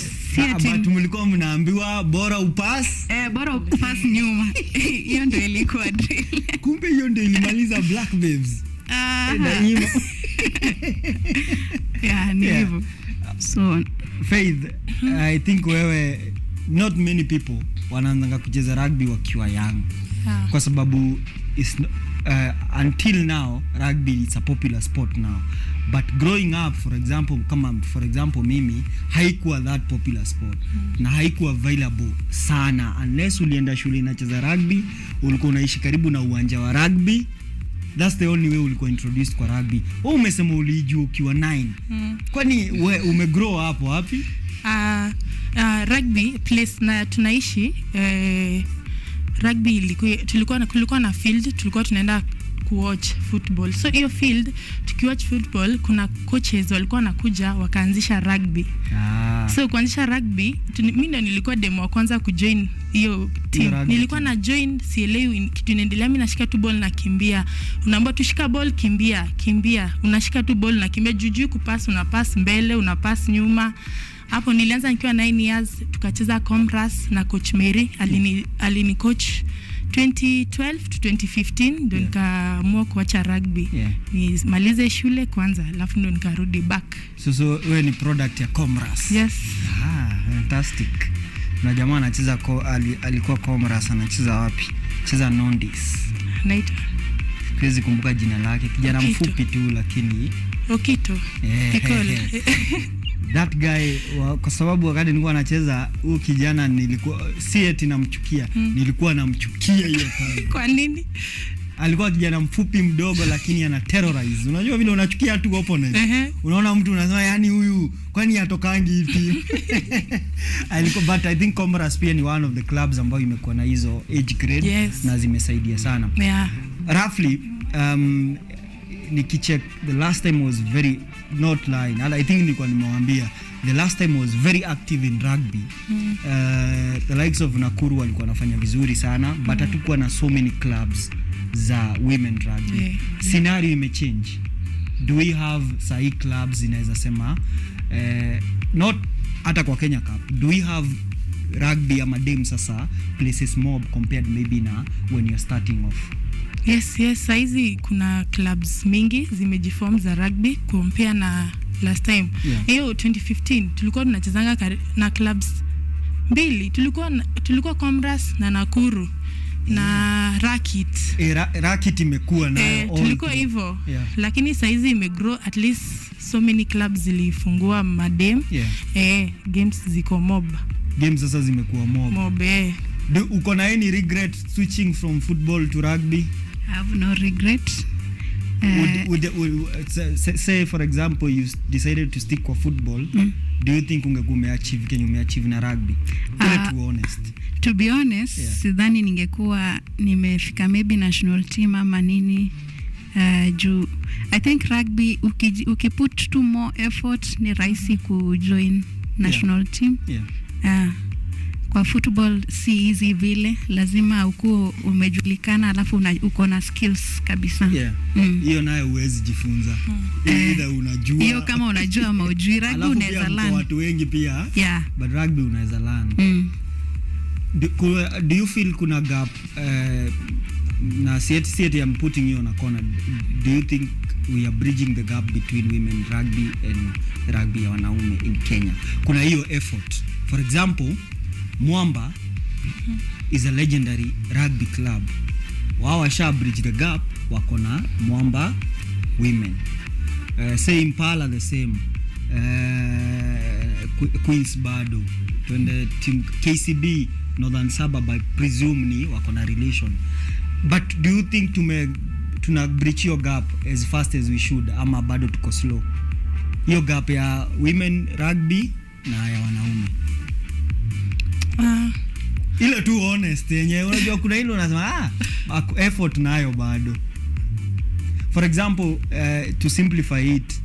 but mlikuwa mnaambiwa bora upass nyuma. Hiyo ndio ilikuwa drill. Kumbe hiyo ndio ilimaliza Black Babes. Ni hivyo. So Faith, I think wewe, not many people wanaanza kucheza rugby wakiwa young. Kwa sababu until now rugby is a popular sport now, but growing up, for example mimi, haikuwa that popular sport na haikuwa available sana unless ulienda shule inacheza rugby, ulikuwa unaishi karibu na uwanja wa rugby. That's the only way ulikuwa introduced kwa rugby. Wewe umesema ulijua ukiwa 9. Kwani wewe umegrow hapo wapi? Rugby place na tunaishi, rugby kulikuwa na field, tulikuwa tunaenda kuwatch football. So hiyo field tukiwatch football, kuna coaches walikuwa nakuja wakaanzisha rugby. So kuanzisha rugby, mimi ndo nilikuwa demo wa kwanza kujoin hiyo team. Nilikuwa na join, sielewi kitu inaendelea, mimi nashika tu ball na kimbia. Unaambiwa tushika ball, kimbia. Unashika tu ball na kimbia, juju kupass, unapass mbele, unapass nyuma. Hapo nilianza nikiwa 9 years, tukacheza Comras na coach Mary, alini coach 2012 to 2015 ndo nikaamua kuacha rugby. Nimalize shule kwanza alafu ndo nikarudi back. So wewe ni product ya Comras? Yes. Fantastic. Na jamaa anacheza alikuwa Comras, anacheza wapi? Cheza Nondis. Naita. Siwezi kumbuka jina lake. Kijana mfupi tu lakini Okito. Pikole. That guy kwa sababu wakati nilikuwa nacheza huyu kijana nilikuwa si eti namchukia, nilikuwa namchukia hiyo time. Kwa nini? Alikuwa kijana mfupi mdogo lakini ana terrorize. Unajua vile unachukia tu opponent. Unaona mtu unasema yani huyu kwani atokangi hivi. Alikuwa, but I think Comras pia ni one of the clubs ambayo imekuwa na hizo age grade na zimesaidia sana. Roughly nikicheck the last time was very not lying, and I think nilikuwa nimewaambia the last time was very active in rugby. The likes of Nakuru walikuwa wanafanya vizuri sana, but hatukuwa na so many clubs za women rugby. Scenario imechange. Do we have sahi clubs inaweza sema not hata kwa Kenya Cup, do we have rugby ama dem sasa places mob compared maybe na when you're starting off? Yes, saizi kuna clubs mingi zimejiform za rugby compare na last time. Hiyo 2015 tulikuwa tunachezanga na clubs mbili. Tulikuwa Comras na Nakuru na Rakit. Rakit imekuwa na tulikuwa hivyo. Lakini saizi imegrow, at least so many clubs zilifungua madem. Games ziko mob. Games sasa zimekuwa mob. Uko na any regret switching from football to rugby? I have no regret. Would say for example you decided to stick with football, do you think ungekuwa umeachieve kenye umeachieve na rugby? To be honest, sidhani ningekuwa nimefika maybe national team ama nini. Juu I think rugby ukiput to more effort ni rahisi kujoin national team. Kwa football si easy vile, lazima ukuwe umejulikana alafu uko na skills kabisa. Hiyo nayo huwezi jifunza. Either unajua. Hiyo kama unajua ama hujui, rugby unaweza learn. Watu wengi pia. But rugby unaweza learn. Do you feel kuna gap na sieti I'm putting you on a corner. Do you think we are bridging the gap between women rugby and rugby ya wanaume in Kenya? Kuna hiyo effort. For example, Mwamba is a legendary rugby club. Wao washa bridge the gap, wako na Mwamba women. Say Impala the same. Queens bado. Twende team KCB Northern Suburb, I presume ni wako na relation. But do you think tuna breach your gap as fast as we should ama bado tuko slow? Hiyo gap ya women rugby na ya wanaume. Ile tu honest yenye unajua kuna ile unasema effort nayo bado. For example, to simplify it,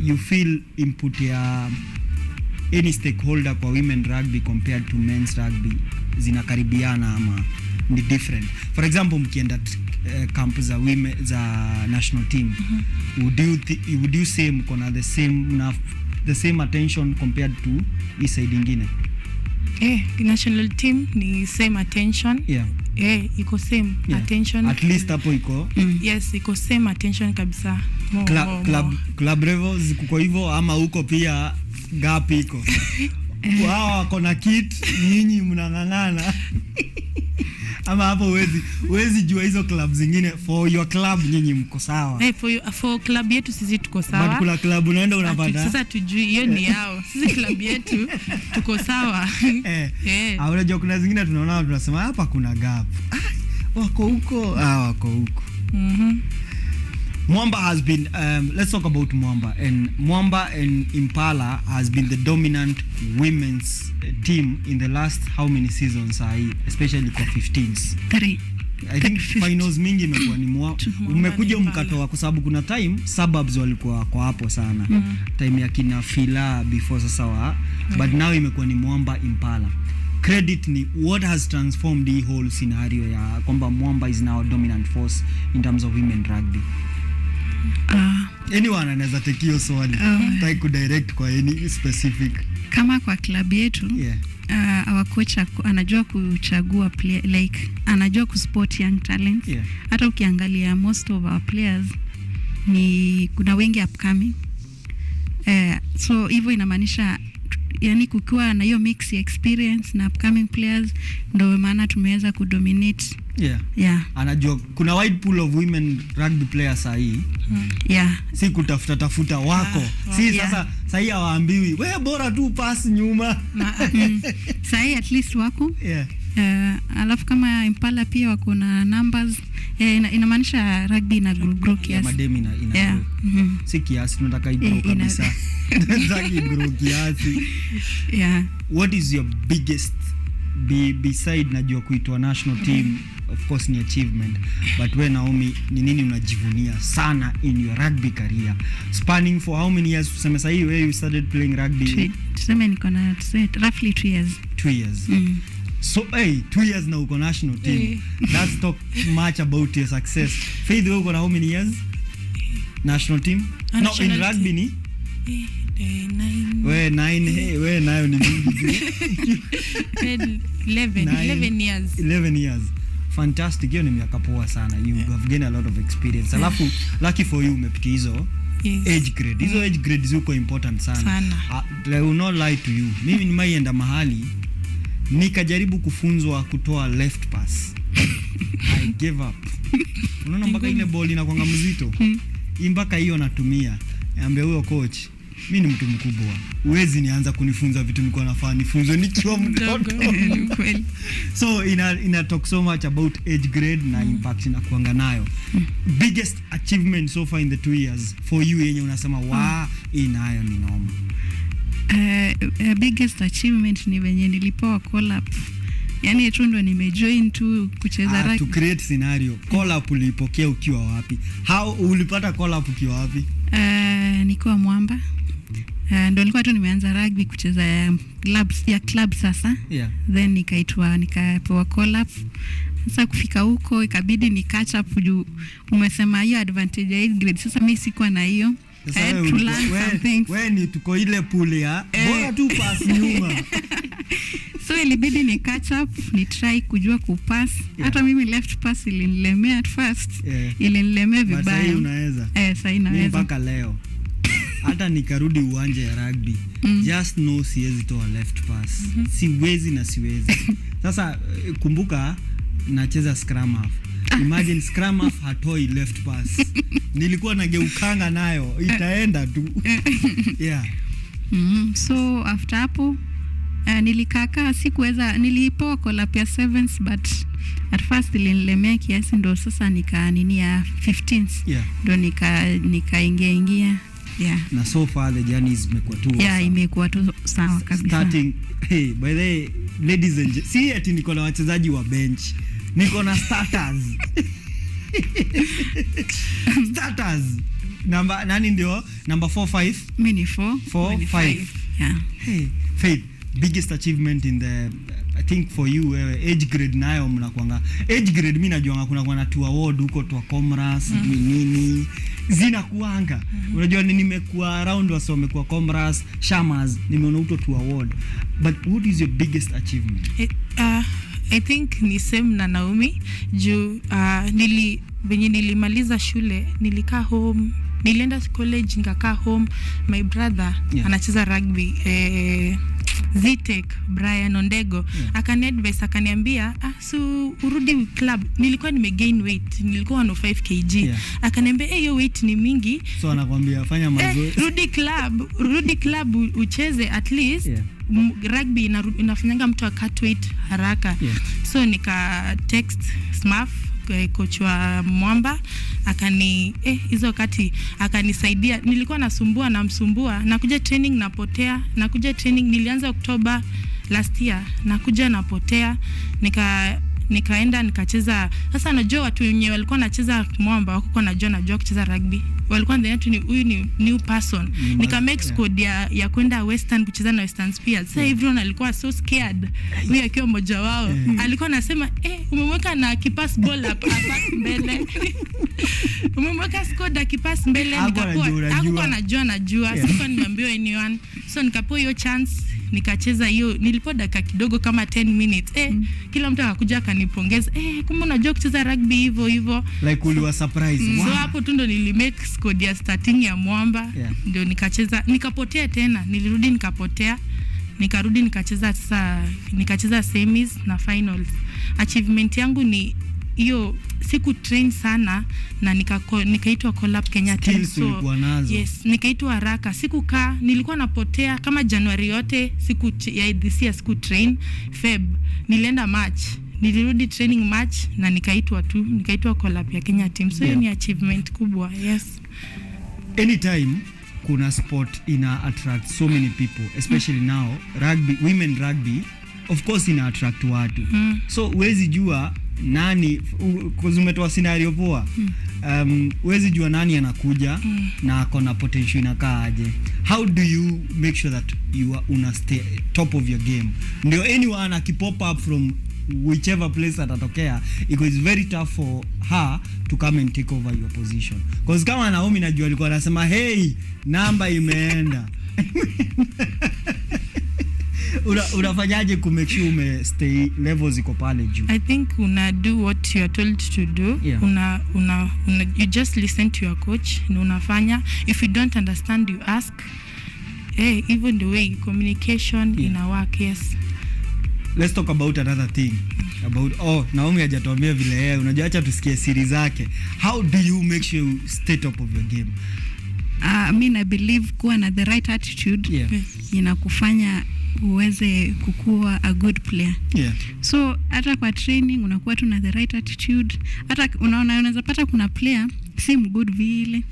you feel input ya any stakeholder kwa women rugby compared to men's rugby zinakaribiana ama ni different? For example, mkienda camp za women za national team, would you say mko na the same attention compared to hii side ingine? National team ni same attention. Iko same attention. At least hapo iko. Yes, iko same attention kabisa. Club levels kuko hivyo ama huko pia gap iko? Wao wako na kit, nyinyi mnang'ang'ana. Ama hapo uwezi jua hizo club zingine. For your club nyinyi mko sawa. For club yetu sisi tuko sawa. But kuna club unaenda unapata. Sasa tujui hiyo ni yao. Sisi club yetu tuko sawa. Unajua kuna zingine tunaona tunasema hapa kuna gap. Wako huko, wako huko. Mwamba has been let's talk about Mwamba. And Mwamba and Impala has been the dominant women's team in the last how many seasons especially kwa 15s? 3. I think finals mingi imekuwa ni umekuja mkatoa kwa sababu kuna time suburbs walikuwa kwa hapo sana. Time ya kina Fila before sasa but now imekuwa ni Mwamba Impala. Credit ni what has transformed the whole scenario ya kwamba Mwamba is now a dominant force in terms of women rugby. Anyone anaweza take hiyo swali. Try ku direct kwa any specific. Kama kwa club yetu, our coach anajua kuchagua player, like anajua kuspot young talents. Hata ukiangalia most of our players ni kuna wengi upcoming. So hivyo inamaanisha yani kukiwa na hiyo mix experience na upcoming players ndio maana tumeweza kudominate. Anajua kuna wide pool of women rugby players sahi. Si kutafuta wako. Sasa hii hawaambiwi wewe bora tu pass nyuma. Sahi at least wako. Alafu kama Impala pia wako na numbers. Inamaanisha rugby ina grow kiasi. Mademi ina. Si kiasi tunataka igrow kabisa. Tunataka igrow kiasi. What is your biggest beside najua kuitwa national team, of course ni achievement, but we Naomi ni nini unajivunia sana in your rugby career spanning for how many years? Tuseme sasa where you started playing rugby? Tuseme niko na roughly 2 years. 2 years. So 2 years na uko national team. Let's talk much about your success. Faith, wewe uko na how many years national team? No, in rugby ni 9. We nayo ni mingi. 11 years. 11 years. Fantastic. Hiyo ni miaka poa sana. You have gained a lot of experience. Alafu lucky for you umepitia hizo age grade. Hizo age grades ziko important sana. I will not lie to you. Mimi nimaienda mahali nikajaribu kufunzwa kutoa left pass. I gave up. Unaona mpaka ile ball inakuanga mzito. Mpaka hiyo natumia. Niambia huyo coach, mimi ni mtu mkubwa. Uwezi nianza kunifunza vitu nilikuwa nafaa nifunzwe nikiwa mtoto. So ina talk so much about age grade na impact na kuanga nayo. Biggest achievement so far in the 2 years for you yenye unasema inayo ni noma? Biggest achievement ni venye nilipewa call up. Yani tu ndo nimejoin tu kucheza rugby. To create scenario. Call up ulipokea ukiwa wapi? How ulipata call up ukiwa wapi? Nilikuwa Mwamba. Ndo nilikuwa tu nimeanza rugby kucheza club sasa. Then nikapewa call up. Sasa kufika huko ikabidi ni catch up juu umesema hiyo advantage ya grade. Sasa mimi sikuwa na hiyo. Wewe ni tuko ile pool ya bora tu pass nyuma. So ilibidi ni catch up, ni try kujua kupass. Hata mimi left pass ilinilemea at first. Ilinilemea vibaya. Sasa unaweza. Sasa inaweza. Mpaka leo. Hata nikarudi uwanja ya rugby. Just no siwezi toa left pass. Siwezi. Sasa kumbuka nacheza scrum half. Imagine scrum half hatoi left pass. Nilikuwa nageukanga nayo itaenda tu. Yeah. So after hapo nilikaka sikuweza, nilipewa collab ya 7s but at first ilinilemea kiasi, ndo sasa ya 15s. Yeah. Ndo nikaingia. Yeah. Na so far the journey imekuwa tu. Yeah, imekuwa tu sawa kabisa. Starting, hey, by the way, ladies and see ati niko na wachezaji wa bench. Niko na starters. Starters. Nani ndio? Number 4 5. Mimi ni 4 5. Yeah. Hey, Faith, biggest achievement in the, I think for you age grade nayo mnakuanga. Age grade mimi najua kuna na 2 award huko tu comras nini zinakuanga. Unajua nimekuwa around wasome kwa comras, shamas, nimeona huko 2 award. But what is your biggest achievement? I think ni same na Naomi juu nilimaliza shule, nilikaa home, nilienda college nikakaa home. My brother anacheza rugby Zitek Brian Ondego akaniadvise akaniambia so urudi club. Nilikuwa nimegain weight, nilikuwa 105 kg. Akaniambia hiyo weight ni mingi, so anakuambia fanya mazoezi, rudi club ucheze at least. Rugby inafanyanga mtu akat weight haraka. So nika text Smurf coach wa Mwamba akani hizo wakati akanisaidia. Nilikuwa namsumbua nakuja training napotea, nakuja training nilianza October last year, nakuja napotea, nikaenda nikacheza. Sasa najua watu wenyewe walikuwa nacheza Mwamba wako najua kucheza rugby, walikuwa ndani huyu ni new person. Nika make squad ya kwenda Western kucheza na Western Spears. Sasa everyone alikuwa so scared. Huyu akiwa mmoja wao alikuwa anasema umemweka na kipass ball hapa mbele. Umemweka squad akipass mbele, nikapoa najua sikuwa nimeambiwa anyone. So nikapoa hiyo chance nikacheza hiyo, nilipo dakika kidogo kama 10 minutes. Kila mtu akakuja akanipongeza, kumbe unajua kucheza rugby hivyo like uliwa surprise. So hapo tu ndo nilimake squad ya starting ya Mwamba. Ndio nikacheza, nikapotea tena, nilirudi nikapotea, nikarudi nikacheza semis na finals. Achievement yangu ni hiyo, siku train sana na nikaitwa call up Kenya team. So yes, nikaitwa haraka, sikukaa, nilikuwa napotea kama January yote, siku ya this year siku train. Feb nilienda match, nilirudi training match na nikaitwa call up ya Kenya team. So hiyo ni achievement kubwa. Yes. Anytime kuna sport ina attract so many people, especially now rugby, women rugby of course ina attract watu. So huwezi jua nani kuzumetoa scenario poa. Huwezi jua nani anakuja na akona potential inakaa aje. How do you make sure that you are una stay top of your game? Ndio anyone akipop up from whichever place atatokea, it is very tough for her to come and take over your position. Because kama Naomi najua alikuwa anasema hey, namba imeenda. Unafanyaje ku make sure ume stay levels iko pale juu? I think una do what you are told to do. You just listen to your coach na unafanya. If you don't understand you ask. Even the way communication in our work. Yes. Let's talk about another thing. About Naomi hajatuambia vile unajua, acha tusikie siri zake. How do you make sure you stay top of your game? I believe kuwa na the right attitude inakufanya uweze kukua a good player. So hata kwa training unakuwa tu na the right attitude. Hata unaweza pata kuna player si good vile,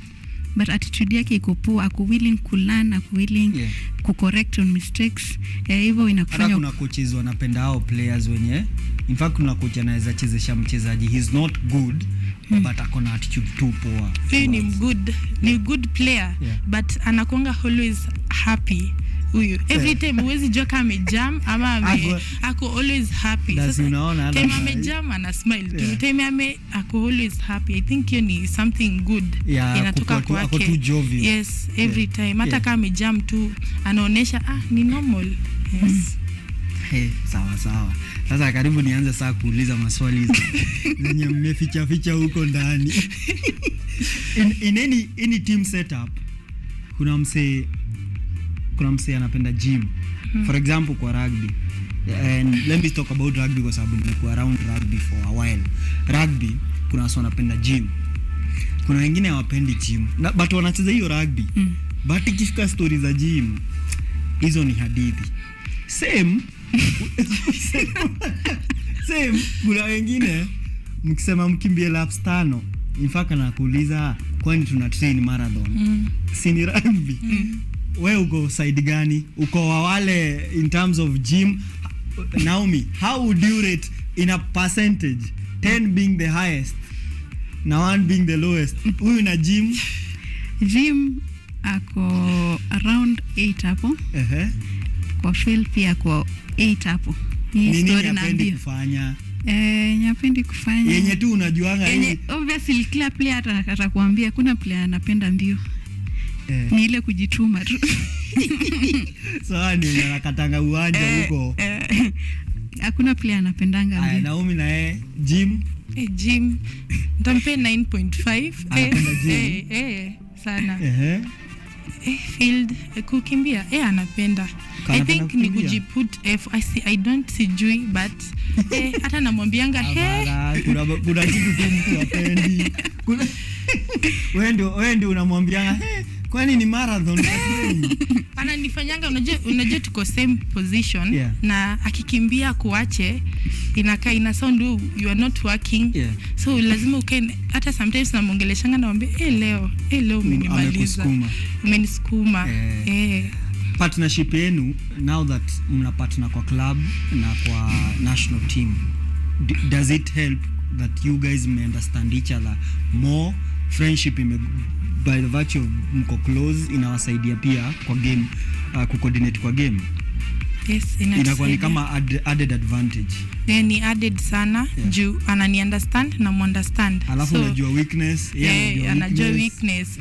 but attitude yake iko poa, ako willing to learn, ako willing ku correct on mistakes. Hivyo inakufanya. Hata kuna coaches wanapenda hao players wenye, in fact kuna coach anaweza chezesha mchezaji he's not good but akona attitude too poor. Yeye ni good player but anakuanga always happy. Huyu every time huwezi jua kama amejam ama ako always happy. Sasa unaona time amejam ana smile, time ako always happy. I think hiyo ni something good inatoka kwake. Yes, every time hata kama amejam tu anaonesha ni normal. Yes. Sawa. Sasa karibu nianze saa kuuliza maswali zenye mmeficha huko ndani. In any team setup kuna mse anapenda gym. For example kwa rugby. And let me talk about rugby because I've been around rugby for a while. Rugby kuna watu wanapenda gym, kuna wengine hawapendi gym but wanacheza hiyo rugby. But ikifika stories za gym, hizo ni hadithi. Same kuna wengine mkisema mkimbie laps 5, in fact nakuuliza kwani tuna train marathon? Si ni rugby. Wewe uko side gani? Uko wa wale in terms of gym? Naomi, how would you rate in a percentage, 10 being the highest na 1 being the lowest? Huyu na gym ako around 8 hapo. Kwa field pia kwa 8 hapo. Hii story naambia kufanya nyapendi kufanya yenye tu unajuanga yenye obviously kila player atakuambia kuna player anapenda mbio. Ni ile kujituma tu. Sawa, ni anakatanga uwanja huko. Hakuna player anapendanga mbio. Naomi na gym ntampe 9.5. Sana. Field kukimbia anapenda. I think ni kujiput I don't sijui but hata namwambianga kuna kitu tu mtu apendi. Wewe ndio unamwambianga kwani ni marathon? Ananifanyanga, unajua tuko same position na akikimbia kuache inakaa ina sound you are not working. So lazima ukae, hata sometimes namongeleshanga naambia leo umenisukuma. Partnership yenu now that mna partner kwa club na kwa national team, does it help that you guys may understand each other more? Friendship by the virtue of mko close inawasaidia pia kwa game, kucoordinate kwa game? Yes, inakuwa ni kama added advantage. Ni added sana juu anani understand na mu-understand. Alafu unajua weakness, anajua weakness.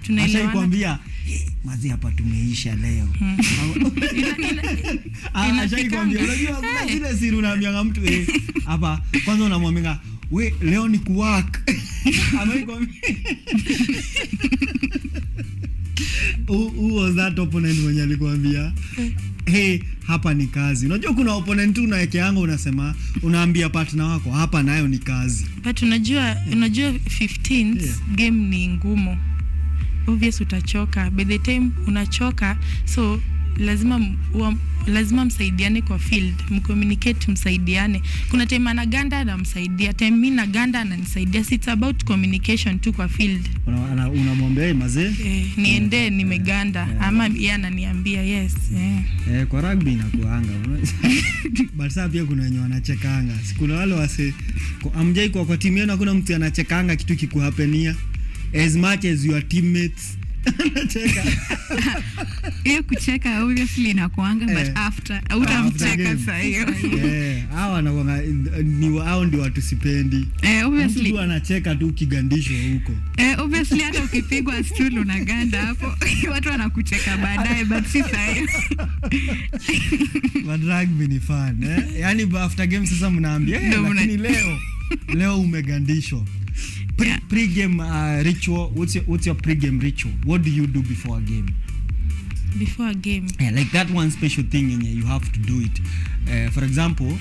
Tunaelewana. Ashakwambia mazi hapa tumeisha leo. Ashakwambia unajua kuna zile siri unaambia mtu hapa kwanza unamwambia we leo ni kuwork. Amekwambia who was that opponent mwenye alikwambia hapa ni kazi? Unajua kuna opponent tu unawekeanga unasema unaambia partner wako hapa nayo ni kazi. But unajua 15th game ni ngumu. Obvious utachoka. By the time unachoka, so lazima msaidiane kwa field, mcommunicate, msaidiane. Kuna time anaganda na msaidia, time mimi naganda na nisaidia. It's about communication tu kwa field. Unamwambia mazee niende nimeganda ama yeye ananiambia yes. Kwa rugby inakuanga but sasa pia kuna wenye wanachekanga. Kuna wale wase amjai kwa timu yenu hakuna mtu anachekanga kitu kikuhapenia as much as your teammates. Anacheka. Hiyo kucheka obviously inakuanga but after utamcheka sasa hiyo. Hawa ni hao ndio watu sipendi. Obviously mtu anacheka tu ukigandishwa huko. Obviously hata ukipigwa stool unaganda hapo. Watu wanakucheka baadaye but si sasa hiyo. But rugby ni fun. Yaani after game sasa mnaambia lakini leo umegandishwa. Pre-game ritual. What's your pre-game ritual? What do you do before a game? Before a game? Like that one special thing you have to do it. For example,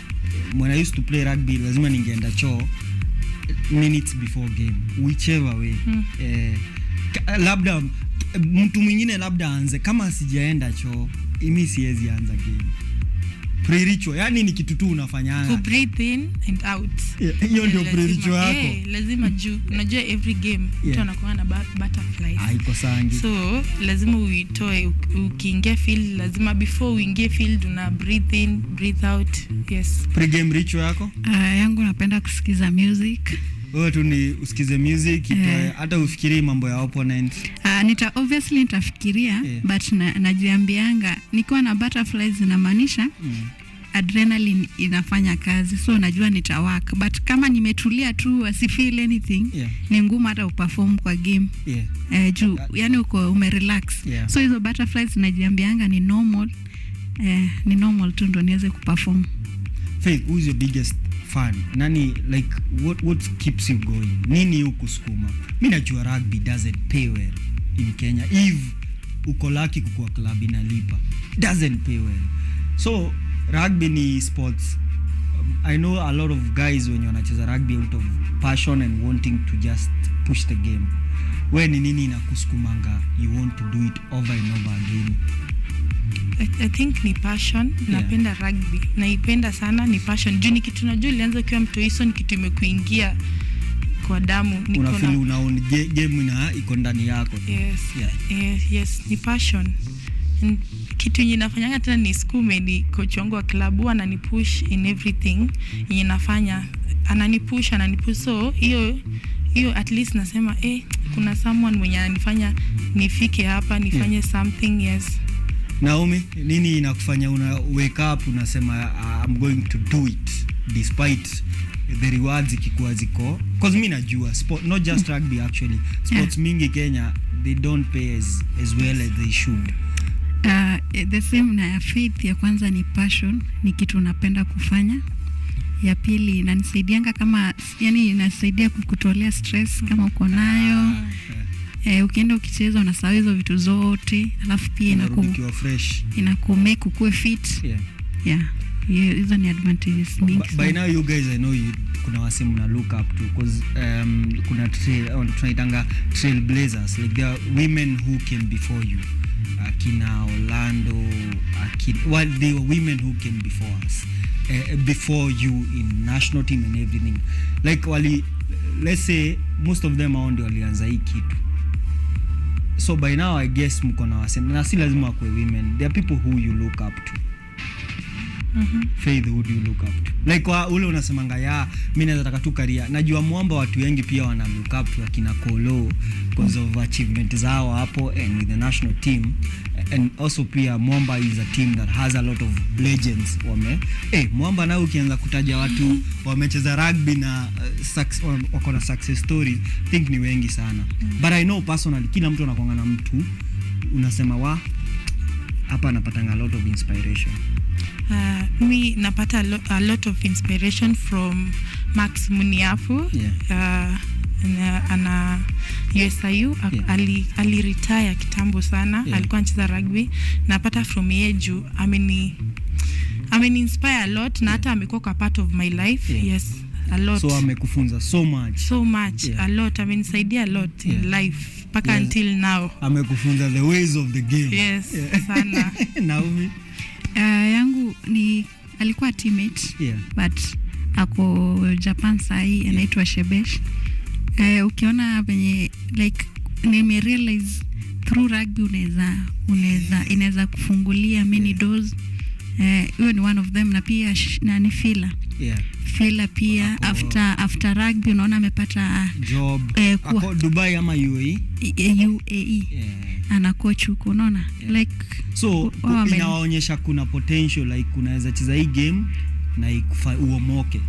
when I used to play rugby, lazima ningeenda choo minutes before game, whichever way. Labda mtu mwingine labda anze, kama sijaenda choo mimi siwezi anza game. Pre-ritual, yani ni kitu tu unafanyanga. To breathe in and out. Hiyo ndio pre-ritual yako. Lazima juu, unajua every game mtu anakuwa na butterflies. Haiko sangi. So, lazima uitoe ukiingia field, lazima before uingie field una breathe in, breathe out. Yes. Pre-game ritual yako? Yangu napenda kusikiza music. Wewe tu ni usikize music, hata ufikirie mambo ya opponent. Obviously nitafikiria but najiambianga nikiwa na butterflies inamaanisha adrenaline inafanya kazi, so najua nitawaka. But kama nimetulia tu asi feel anything, ni ngumu hata uperform kwa game. Juu yani uko umerelax. So hizo butterflies najiambianga ni normal. Ni normal tu ndo niweze kuperform. Faith, who is your biggest fan? Nani, like what keeps you going? Nini ukusukuma? Mimi najua rugby doesn't pay well in Kenya. If uko lucky kukua club inalipa, doesn't pay well. So rugby ni sports I know a lot of guys when wanacheza rugby out of passion and wanting to just push the game. Wewe ni nini inakusukumanga you want to do it over and over again? I think ni passion. Napenda rugby, naipenda sana, ni passion. Juu ni kitu najua ilianza ukiwa mtoiso, ni kitu imekuingia kwa damu. Unafeel unaona game na iko ndani yako. Yes, ni passion. And kitu yenye nafanyanga tena ni skume, ni coach wangu wa klabu ananipush in everything yenye nafanya, ananipush. So hiyo at least nasema kuna someone mwenye ananifanya nifike hapa, nifanye something. Yes. Naomi, nini inakufanya una wake up unasema I'm going to do it despite the rewards ikikuwa ziko? Because mimi najua sport, not just rugby actually, sports mingi Kenya they don't pay as well as they should. The same na faith. Ya kwanza ni passion, ni kitu napenda kufanya. Ya pili inanisaidianga kama, yani inasaidia kukutolea stress kama uko nayo. Ukienda ukicheza unasahau hizo vitu zote, alafu pia inakuwa fresh, inakumake ukue fit. Hizo ni advantages mingi. By now you guys, I know kuna wasimu na look up to, because kuna tunaitanga trailblazers, like there are women who came before you, akina Orlando, they were women who came before us, before you in national team and everything, like let's say most of them are ndio walianza hii kitu. So by now I guess mko na wasimu, na si lazima kwa women, there are people who you look up to. Faith, who do you look up to? Like ule unasemanga mimi nataka tu career. Najua Mwamba watu wengi pia wana look up to akina Kolo because of achievement zao hapo and with the national team, and also pia Mwamba is a team that has a lot of legends. Mwamba nao ukianza kutaja watu wamecheza rugby na wako na success stories, think ni wengi sana. But I know personally kila mtu anakuanga na mtu unasema hapa anapata a lot of inspiration. Me napata a lot of inspiration from Max Muniafu. Ana USIU ali retire kitambo sana. Alikuwa anacheza rugby. Napata from Yeju. Inspire a lot, na hata amekuwa kwa part of my life. Yes, a lot. So amekufunza so much. A lot. Amenisaidia a lot in life paka until now. Amekufunza the ways of the game. Yes, sana. Naomi, yangu ni alikuwa teammate, but ako Japan sahi, anaitwa Shebesh. Ukiona venye like nime realize through rugby inaweza kufungulia many doors. Hiyo ni one of them, na pia nani Fila pia after rugby unaona amepata job ako Dubai ama UAE. Ana coach huko, unaona like so inaonyesha kuna potential, like unaweza cheza hii game na uomoke.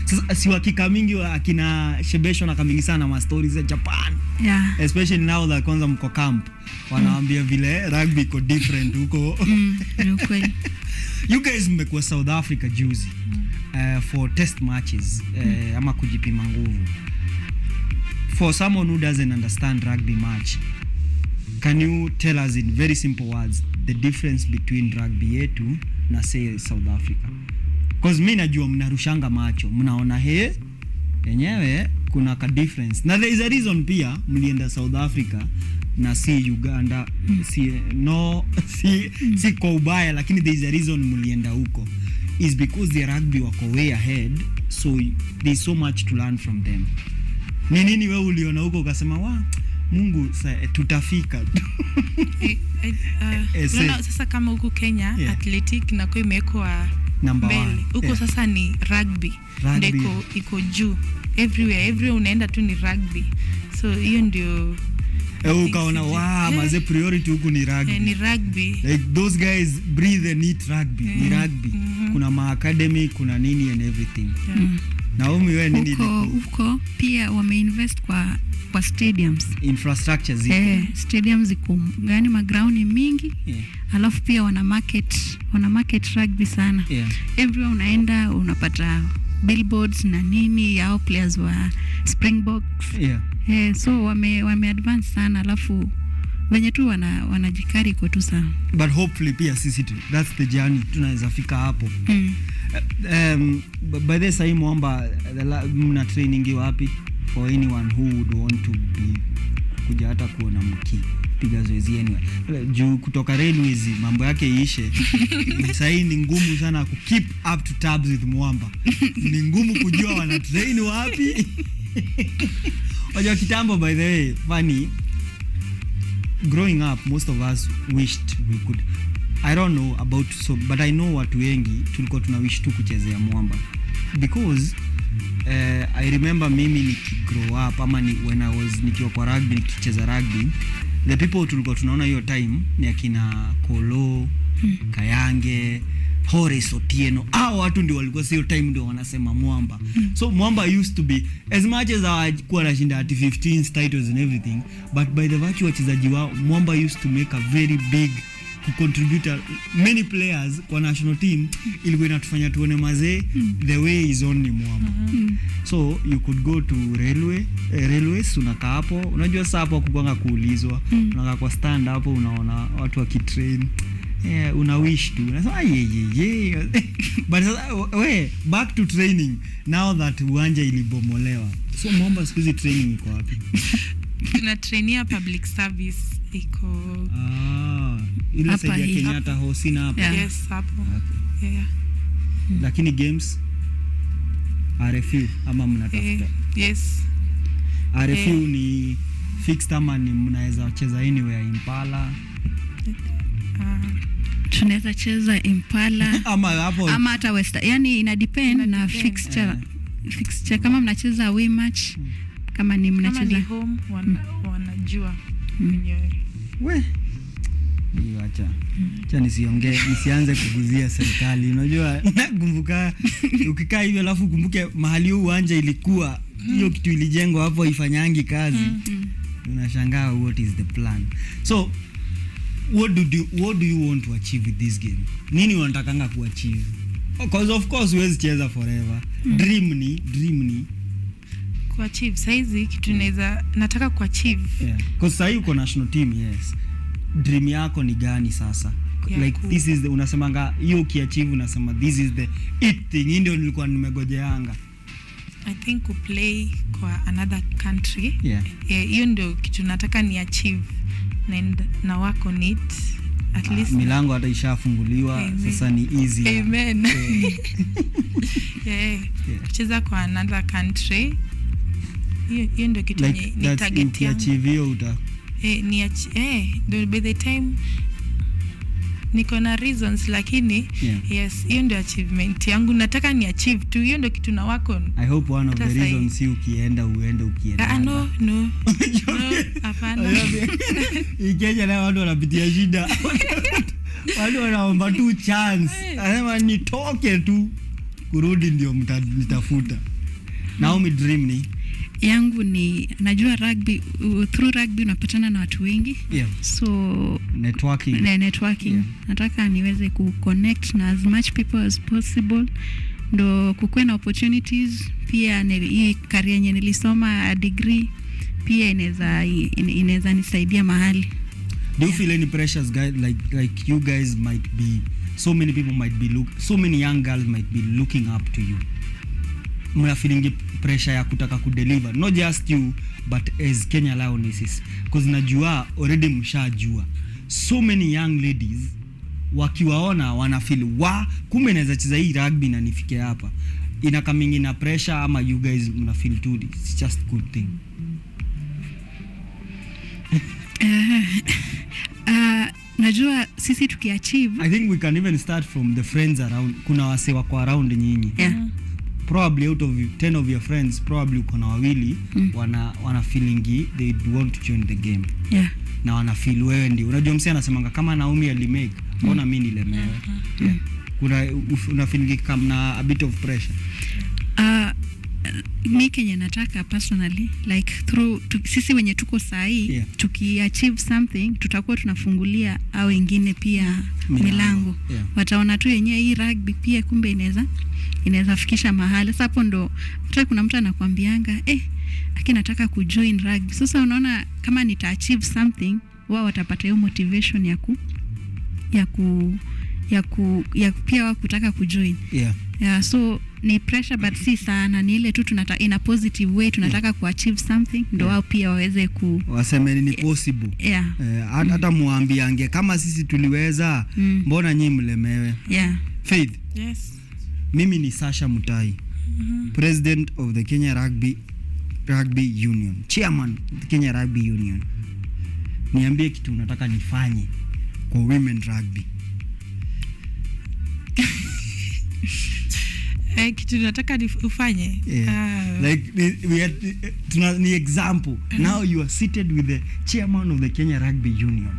Sasa si hakika mingi akina Shebesho na kamingi sana ma stories za Japan, especially now that kwanza mko camp wanaambia vile rugby iko different huko. You guys mmekuwa South Africa juzi for test matches, ama kujipima nguvu. For someone who doesn't understand rugby much, can you tell us in very simple words the difference between rugby yetu na say South Africa? Because mimi najua mnarushanga macho, mnaona yenyewe kuna ka difference. Na there is a reason pia mlienda South Africa na si Uganda, si kwa ubaya, lakini there is a reason mlienda huko. Is because the rugby wako way ahead, so there is so much to learn from them. Ni nini wewe uliona huko ukasema Mungu tutafika? Sasa kama huko Kenya athletic na kwa imekuwa mbele huko, sasa ni rugby ndio iko juu everywhere unaenda tu ni rugby, so hiyo ndio ukaona maze priority huku ni rugby. Ni rugby, like those guys breathe and eat rugby. Ni rugby. Kuna ma academy, kuna nini and everything. Naomi, wewe nini huko pia wameinvest kwa stadiums, infrastructure ziko stadiums ziko gani, maground mingi. Alafu pia wana market rugby sana. Everywhere unaenda unapata billboards na nini yao players wa Springboks. So wame advance sana, alafu wenye tu wanajikari kwa tu sana. But hopefully pia sisi tu, that's the journey tunaweza fika hapo. By the same mwamba mna training wapi for anyone who would want to be kuja hata kuona piga zoezi anyway. Juu kutoka railways mambo yake iishe. Sasa ni ngumu sana ku keep up to tabs with mwamba. Ni ngumu kujua wana train wapi. Wajua kitambo, by the way, funny, growing up most of us wished we could, I don't know about so, but I know watu wengi tulikuwa tunawish tu kuchezea mwamba because I remember mimi nikigrow up ama when I was nikiwa kwa rugby nikicheza rugby, the people tulikuwa tunaona hiyo time ni akina Kolo, Kayange, Horace Otieno. Watu ndio walikuwa hiyo time ndio wanasema mwamba. So mwamba used to be as much as alikuwa anashinda at 15 titles and everything, but by the virtue wachezaji wao mwamba used to make a very big contributor many players kwa national team. Ilikuwa inatufanya tuone mazee the way is only mwamba. So you could go to railways unakaa hapo, unajua saa hapo kukwanga kuulizwa, unakaa kwa stand hapo unaona watu wakitrain. Una wish tu unasema yeah. But back to training now that uwanja ilibomolewa. So mwamba siku hizi training iko wapi? Tuna trainia public service iko ile side ya Kenyatta Hosina hapo. Yes, hapo. Okay. Yeah. Lakini games RFU ama mnatafuta? Yes. RFU ni fixed ama ni mnaweza cheza anywhere Impala? Tunaweza cheza Impala ama hapo ama hata West, yani ina depend na fixture. Fixture kama mnacheza away match, kama ni mnacheza kama ni home wanajua we acha nisianze kuguzia serikali. Unajua nakumbuka ukikaa hivyo alafu kumbuke mahali huu uwanja ilikuwa hiyo kitu ilijengwa hapo ifanyangi kazi. Unashangaa what is the plan. So what do you want to achieve with this game? Nini unatakanga kuachieve? Because of course huwezi cheza forever. Dream ni kuachieve saizi kitu nataka kuachieve. Because sasa uko national team, yes. Dream yako ni gani sasa? Like this is the unasemanga hiyo ukiachieve unasema this is the it thing ndio nilikuwa nimegojeanga. I think to play kwa another country. Hiyo ndio kitu nataka ni achieve na wako need at least milango hata ishafunguliwa. Sasa ni easy. Amen. Kucheza kwa another country hiyo ndio kitu ni target yangu. Achieve hiyo by the time niko na reasons lakini yes hiyo ndio achievement yangu nataka ni achieve tu. Hiyo ndio kitu na wako. I hope one of the reasons si ukienda. No hapana. Ikenya na watu wanapitia shida. Watu wanaomba tu chance. Anasema nitoke tu kurudi ndio mtafuta. Naomi dream ni yangu ni najua rugby, through rugby unapatana na watu wengi. So networking. Nataka niweze ku-connect na as much people as possible ndo kukuwe na opportunities. Pia hii career yenye nilisoma a degree pia inaweza nisaidia mahali. Do you feel any pressures guys like you guys might be, so many people might be so many young girls might be looking up to you? Mna feeling pressure ya kutaka kudeliver, not just you but as Kenya Lionesses, because najua already mshajua so many young ladies wakiwaona wana feel kumbe naweza cheza hii rugby na nifike hapa. Ina coming in a pressure ama you guys mna feel too it's just good thing? Najua sisi tukiachieve, I think we can even start from the friends around. Kuna wase wako around nyinyi. Probably out of 10 of your friends probably uko na wawili wana feeling they want to join the game. Na wana feel wewe ndio. Unajua msee anasemanga kama Naomi alimake, mbona mimi nilemewe? Kuna una feeling kama na a bit of pressure. Mi Kenya nataka personally like through sisi wenye tuko sahi tukiachieve something tutakuwa tunafungulia au wengine pia milango. Wataona tu yenyewe hii rugby pia kumbe inaweza fikisha mahali. Sasa hapo ndo hata kuna mtu anakuambianga nataka kujoin rugby. Sasa unaona kama nita achieve something wao watapata hiyo motivation ya pia wao kutaka kujoin. Yeah, so ni pressure but si sana, ni ile tu in a positive way tunataka kuachieve something ndio wao pia waweze waseme ni possible. Hata muambiange kama sisi tuliweza, mbona nyinyi mlemewe? Faith. Yes. Mimi ni Sasha Mutai, President of the Kenya Rugby Union, Chairman of the Kenya Rugby Union. Niambie kitu unataka nifanye kwa women rugby. Kitu nataka ufanye. Like ni example. Now you are seated with the chairman of the Kenya Rugby Union,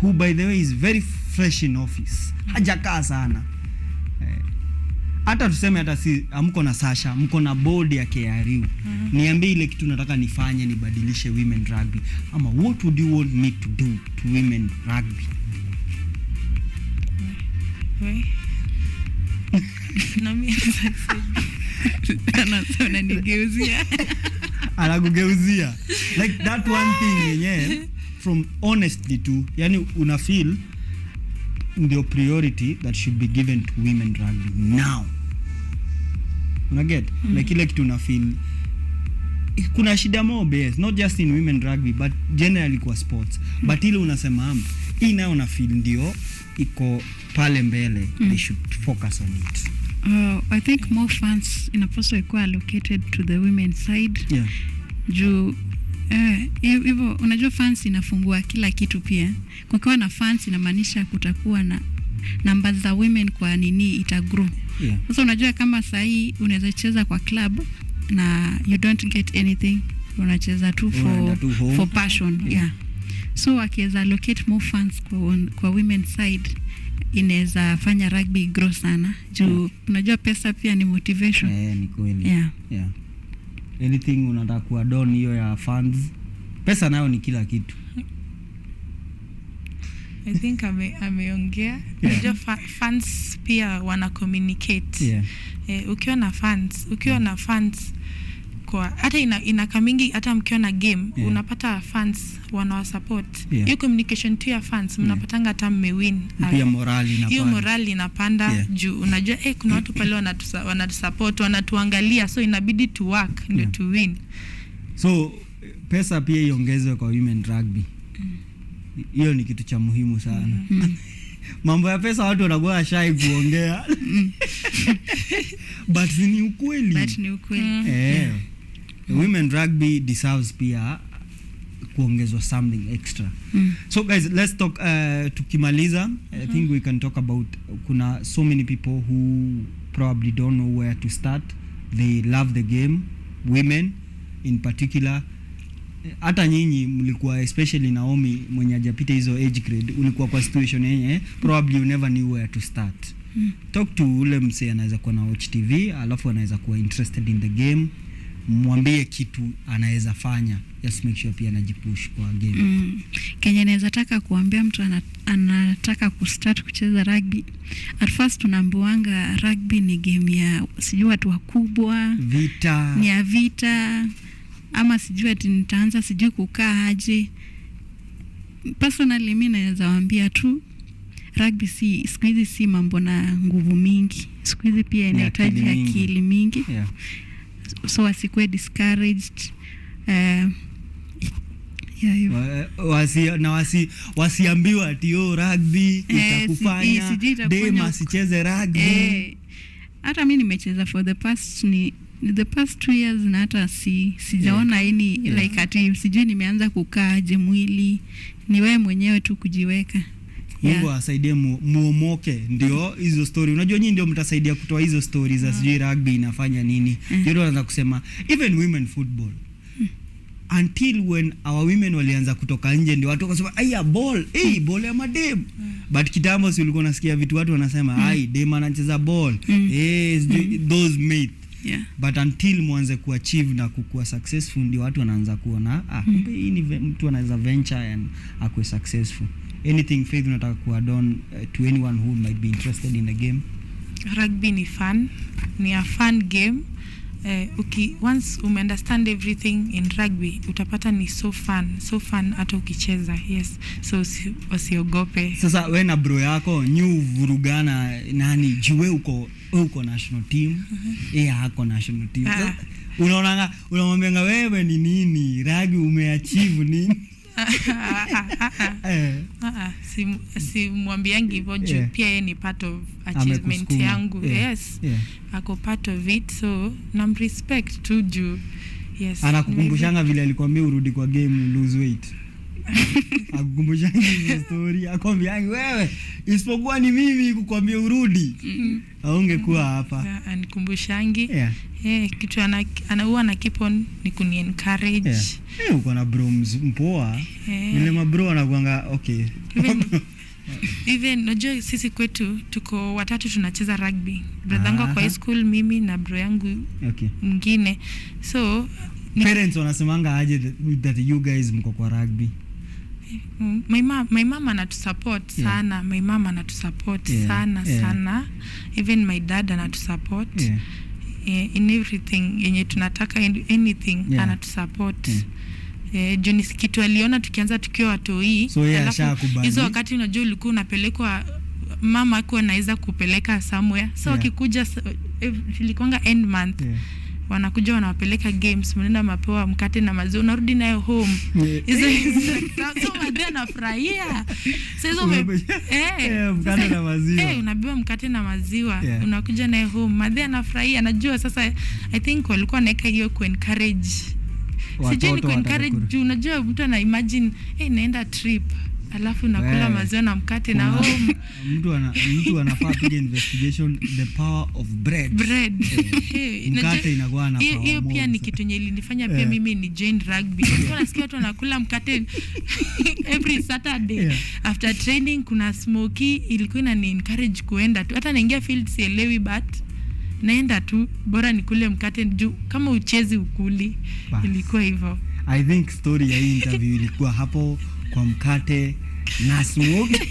who by the way is very fresh in office. Hajakaa sana. Hata tuseme hata si amko na Sasha, mko na board ya KRU. Niambie ile kitu nataka nifanye nibadilishe women rugby, ama what would you want me to do to women rugby? Na mimi sana nigeuzia. Anakugeuzia. Like that one thing yenyewe from honestly to, yani una feel the priority that should be given to women rugby now. Una get? Like ile kitu una feel kuna shida mobe, not just in women rugby but generally kwa sports. But ile unasema hii nayo una feel ndio iko pale mbele, they should focus on it. I think more funds inapaswa kuwa allocated to the women side. Juu hivyo unajua funds inafungua kila kitu pia. Kwa na funds inamaanisha kutakuwa na numbers za women kwa nini ita grow. Sasa unajua kama sahi unaweza cheza kwa club na you don't get anything, unacheza tu for passion. So wakiweza allocate more funds kwa women side inaweza fanya rugby grow sana. Juu unajua pesa pia ni motivation. Ni kweli. Anything unataka kuwa don hiyo ya funds, pesa nayo ni kila kitu. I think ameongea. Unajua funds pia wana communicate. Ukiwa na funds kwa hata ina mingi, hata mkiwa na game unapata fans wana support. Hiyo communication tu ya fans mnapatanga hata mmewin. Pia morali inapanda. Hiyo morali inapanda juu unajua kuna watu pale wanatusupport, wanatuangalia, so inabidi to work ndio to win. So pesa pia iongezwe kwa women rugby. Hiyo ni kitu cha muhimu sana. Mambo ya pesa watu wanakuwa shy kuongea. But ni ukweli. Women rugby deserves pia kuongezwa something extra. So guys, let's talk tukimaliza. I think we can talk about kuna so many people who probably don't know where to start. They love the game, women in particular. Hata nyinyi mlikuwa, especially Naomi mwenye hajapita hizo age grade, ulikuwa kwa situation yenye probably you never knew where to start. Talk to ule mse anaweza kuwa na watch TV alafu anaweza kuwa interested in the game, mwambie kitu anaweza fanya, just make sure pia anajipush kwa game. Kenya naweza taka kuambia mtu anataka kustart kucheza rugby. At first tunaambiwanga rugby ni game ya sijui watu wakubwa, vita. Ni ya vita. Ama sijui ati nitaanza sijui kukaa aje. Personally mimi naweza waambia tu rugby siku hizi si mambo na nguvu mingi. Siku hizi pia inahitaji akili mingi. So wasikuwe discouraged. Wasiambiwa ati rugby itakufanya dema sicheze rugby. Hata mimi nimecheza for the past 2 years na hata sijaona like ati sijui nimeanza kukaaje mwili. Ni wewe mwenyewe tu kujiweka. Mungu asaidie muomoke ndio hizo story. Unajua nyinyi ndio mtasaidia kutoa hizo stories za sijui rugby inafanya nini. Ndio wanaanza kusema even women football. Until when our women walianza kutoka nje ndio watu wakasema aya ball, ball ya madem. But kitambo si ulikuwa unasikia vitu watu wanasema dem anacheza ball. Those mate. But until mwanze kuachieve na kukua successful ndio watu wanaanza kuona hii ni mtu anaweza venture and akue successful. Anything Faith unataka kuadd to anyone who might be interested in the game? Rugby ni fun, ni a fun game. once understand everything in rugby utapata ni so fun hata ukicheza. Yes, so usiogope. Sasa we na bro yako new vurugana nani juwe uko national team hako national team. Unamwambia wewe ni nini rugby umeachieve nini? Simwambiangi hivyo juu pia yeye ni part of achievement yangu. Yes, ako part of it, so nam respect tu juu. Yes, anakukumbushanga vile alikwambia urudi kwa game lose weight. Akukumbushanga hiyo story, akwambiangi wewe isipokuwa ni mimi kukwambia urudi aungekuwa hapa. Anikumbushangi kitu anaua na keep on ni kuni encourage. Uko na bro mpoa ile mabro anakuanga okay. Even najua sisi kwetu tuko watatu tunacheza rugby. Brother kwa high school, mimi na bro yangu mwingine. So parents wanasemanga aje that you guys mko kwa rugby? My mom anatusupport sana. My mom anatusupport sana. Even my dad anatusupport in everything yenye tunataka, anything anatusupport. Juni kitu aliona tukianza tukiwa watoi. So hizo wakati unajua ulikuwa unapelekwa, mama alikuwa anaweza kupeleka somewhere. So akikuja ilikuanga end month. Wanakuja wanawapeleka games, mnaenda mapewa mkate na maziwa, unarudi nayo home. So madhe anafurahia. Sasa mkate na maziwa. Unabiwa mkate na maziwa, unakuja nayo home. Madhe anafurahia, anajua sasa I think walikuwa naeka hiyo ku encourage. Sijui ni ku encourage, unajua mtu ana imagine naenda trip alafu nakula maziwa na mkate na home. Mtu anafaa piga investigation the power of bread. Mkate inakuwa na power. Hiyo pia ni kitu yenye ilinifanya pia mimi ni join rugby. Kwa nasikia watu wanakula mkate every Saturday after training. Kuna smoky ilikuwa inani encourage kuenda tu, hata naingia field sielewi but naenda tu, bora nikule mkate juu kama uchezi ukuli. Ilikuwa hivyo. I think story ya hii interview ilikuwa hapo kwa mkate na smoke.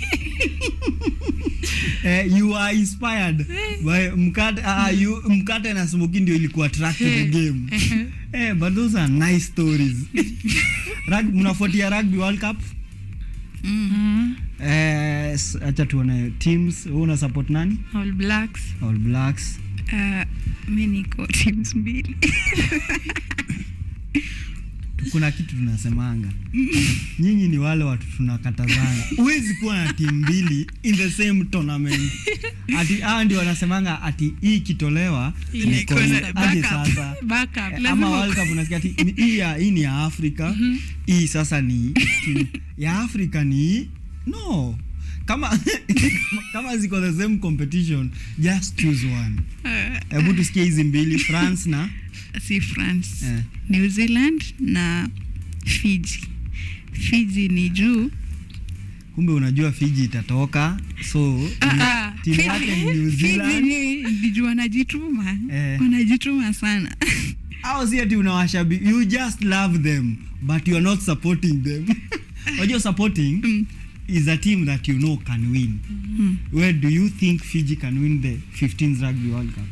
You are inspired by mkate na smoke ndio ilikuwa attract the game. But those are nice stories. Mnafuatia rugby World Cup? Acha tuone teams. Una support nani? All Blacks. Mimi niko teams mbili. Kuna kitu tunasemanga nyinyi ni wale watu tunakatazana. Huwezi kuwa na timu mbili in the same tournament. Ati ndio wanasemanga ati hii kitolewa hadi sasa backup. Ama World Cup unasikia ati hii ni ya Afrika. Hii sasa ni ya Afrika ni no. Kama ziko the same competition, just choose one. Hebu tusikie hizi mbili, France na New Zealand na Fiji ni juu. Kumbe unajua Fiji itatoka. So timu yake ni New Zealand. Fiji wanajituma sana. Au si ati unawashabiki, you just love them but you are not supporting them. What you're supporting is a team that you know can win. Where do you think Fiji can win the 15th Rugby World Cup?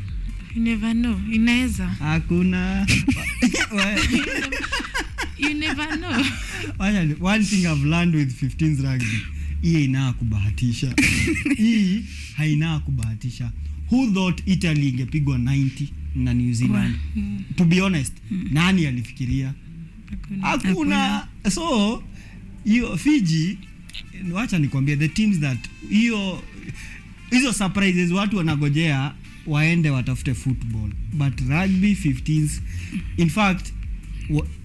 You never know. Inaweza. Hakuna. You never know. One thing I've learned with 15th Rugby, hii haina kubahatisha. Hii haina kubahatisha. Who thought Italy ingepigwa 90 na New Zealand? To be honest, nani alifikiria? Hakuna. So, Fiji, wacha nikwambie the teams that hizo surprises watu wanagojea waende watafute football, but rugby 15s, in fact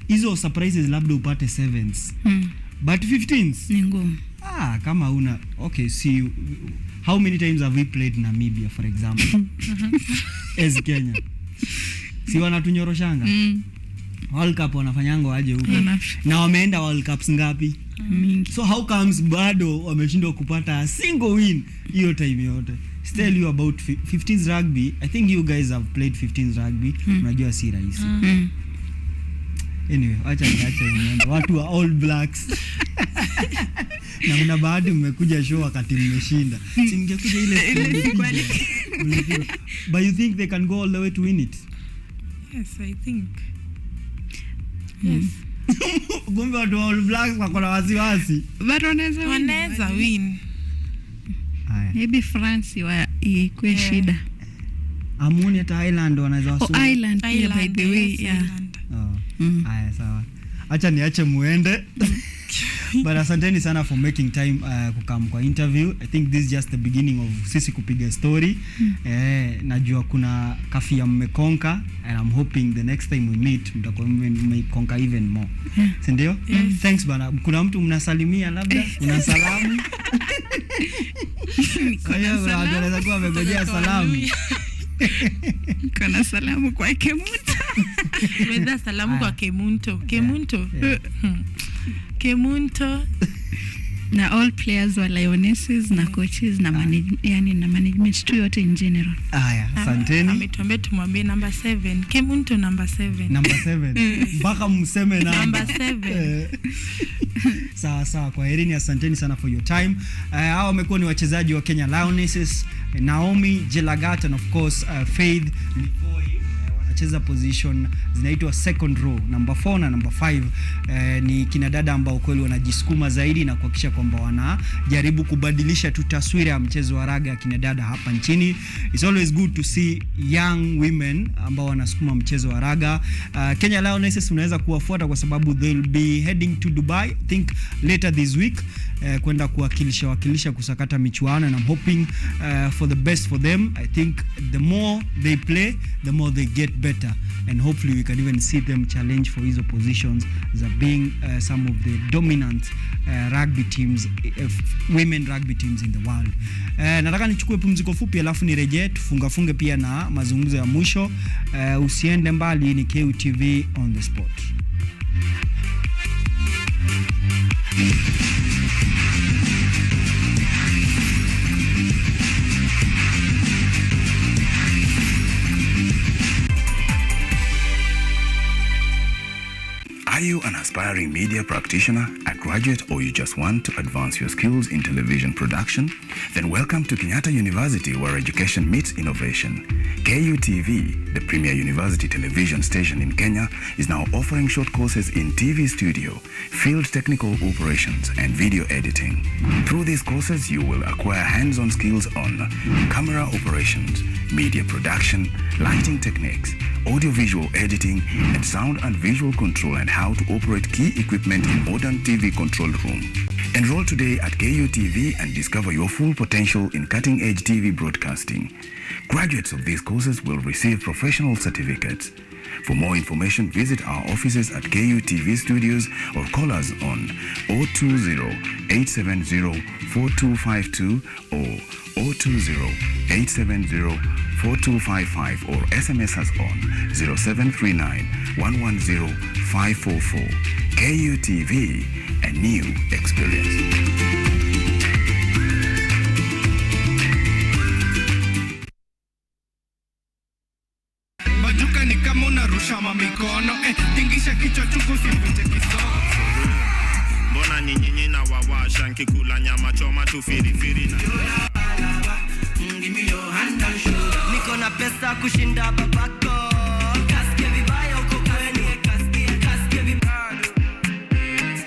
hizo surprises labda upate 7s, but 15s ni ngumu. Kama una see how many times have we played Namibia for example? As Kenya si wanatunyorosha World Cup wanafanyanga aje huko na wameenda World Cups ngapi? So how comes bado wameshindwa kupata a single win hiyo time yote? Tell you about 15s rugby. I think you guys have played 15s rugby. Unajua si rahisi. Anyway, acha watu wa All Blacks. Na mna bahati mmekuja show wakati mmeshinda. Singekuja ile. But you think they can go all the way to win it? Yes, I think. Yes. Kumbe watu wa All Blacks wako na wasiwasi. But wanaweza win. Maybe France ikuwe shida. Amuni hata Ireland wanaweza wasuru. Ireland pia by the way, yeah. Haya sawa. Acha niache muende. But asanteni sana for making time kukam kwa interview. I think this is just the beginning of sisi kupiga story. Najua kuna kafia mmekonka and I'm hoping the next time we meet mtakuwa mmekonka even more. Si ndio? Thanks bana. Kuna mtu mnasalimia labda? Una salamu? Kuna salamu. Anaweza kuwa amegojea salamu. Kuna salamu kwa Kemunto. Wenda salamu kwa Kemunto. Kemunto na all players wa Lionesses na coaches na management tu yote in general. Asanteni. Ametuambia tumwambie number 7. Kemunto number 7. Number 7. Mpaka mseme number 7. Sawa, kwa herini, asanteni sana for your time. Hao wamekuwa ni wachezaji wa Kenya Lionesses, Naomi Jelagat and of course Faith wanacheza position zinaitwa second row, number 4 na number 5. Ni kina dada ambao kweli wanajisukuma zaidi na kuhakikisha kwamba wanajaribu kubadilisha tu taswira ya mchezo wa raga kina dada hapa nchini. It's always good to see young women ambao wanasukuma mchezo wa raga. Kenya Lionesses unaweza kuwafuata kwa sababu they'll be heading to Dubai I think later this week kwenda kuwakilisha kusakata michuano, and I'm hoping for the best for them. I think the more they play, the more they get better, and hopefully we can even see them challenge for hizo positions as being some of the dominant rugby teams, women rugby teams in the world. Nataka nichukue pumziko fupi alafu nirejee tufunge pia na mazungumzo ya mwisho. Usiende mbali, ni KUTV on the spot. Are you an aspiring media practitioner, a graduate, or you just want to advance your skills in television production? Then welcome to Kenyatta University, where education meets innovation. KUTV, the premier university television station in Kenya, is now offering short courses in TV studio, field technical operations, and video editing. Through these courses, you will acquire hands-on skills on camera operations, media production, lighting techniques, audio-visual editing, and sound and visual control, and how to operate key equipment in modern TV control room. Enroll today at KUTV and discover your full potential in cutting-edge TV broadcasting. Graduates of these courses will receive professional certificates. For more information, visit our offices at KUTV Studios or call us on 020-870-4252 or 020-870-4255 or SMS us on 0739-110-544. KUTV, a new experience. Bajuka ni kama unarusha mikono, tingisha kichwa chuku sivunje kisogo. Mbona nyinyi na wawasha nkikula nyama choma tu firifiri na niko na pesa kushinda babako. Kasikia vibaya uko kweni, kasikia vibaya.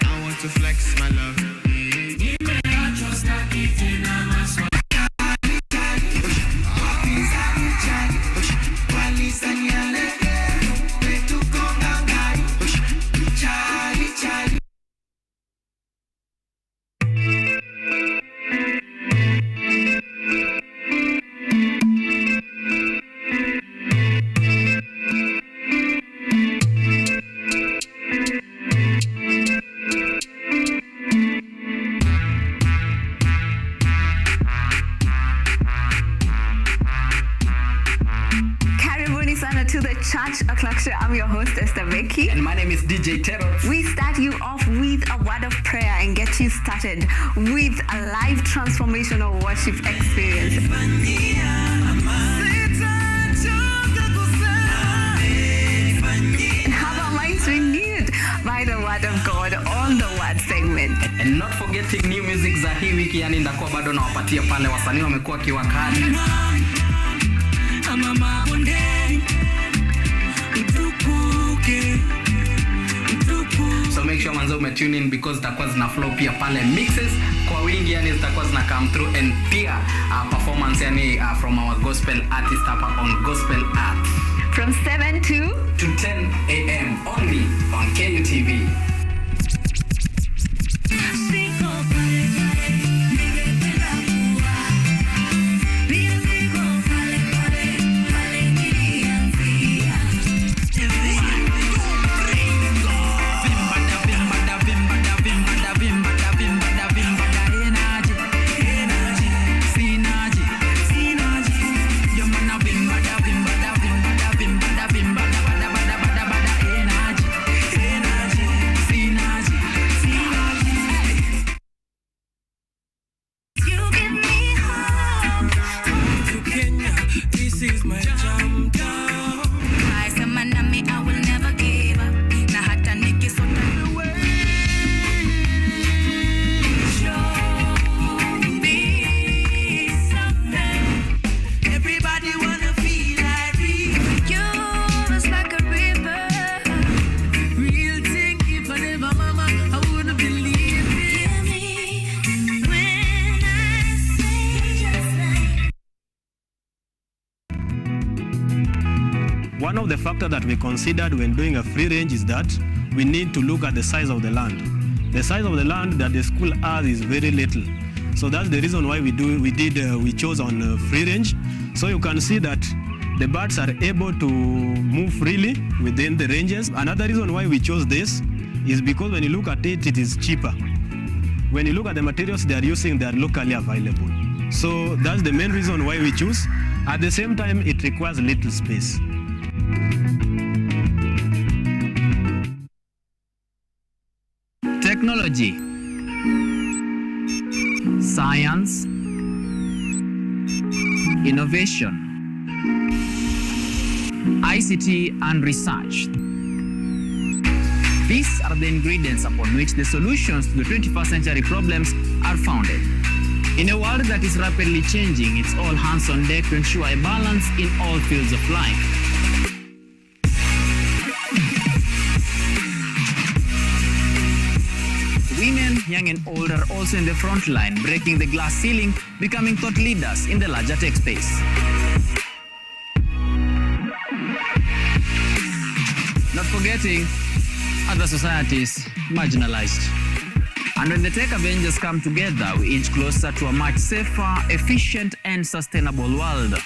I want to flex my love. I'm your host, Esther Becky. And my name is DJ Terrell. We start you off with a word of prayer and get you started with a live transformational worship experience. And have our minds renewed by the word of God on the word segment. And not forgetting new music za hii wiki, yani ndakuwa bado nawapatia pale wasanii wamekuwa kiwakali. So make sure manzo umetune in because zitakuwa zina flow pia pale mixes kwa wingi, yani zitakuwa zina come through, and pia performance yani from our gospel artist hapa on Gospel Art from 7 to 10 a.m. only on KUTV. One of the factors that we considered when doing a free range is that we need to look at the size of the land. The size of the land that the school has is very little. So that's the reason why we chose on free range. So you can see that the birds are able to move freely within the ranges. Another reason why we chose this is because when you look at it, it is cheaper. When you look at the materials they are using, they are locally available. So that's the main reason why we choose. At the same time, it requires little space. Technology, science, innovation, ICT and research. These are the ingredients upon which the solutions to the 21st century problems are founded. In a world that is rapidly changing, it's all hands on deck to ensure a balance in all fields of life. Women, young and old, are also in the front line, breaking the glass ceiling, becoming thought leaders in the larger tech space. Not forgetting other societies marginalized. And when the tech Avengers come together, we inch closer to a much safer, efficient, and sustainable world.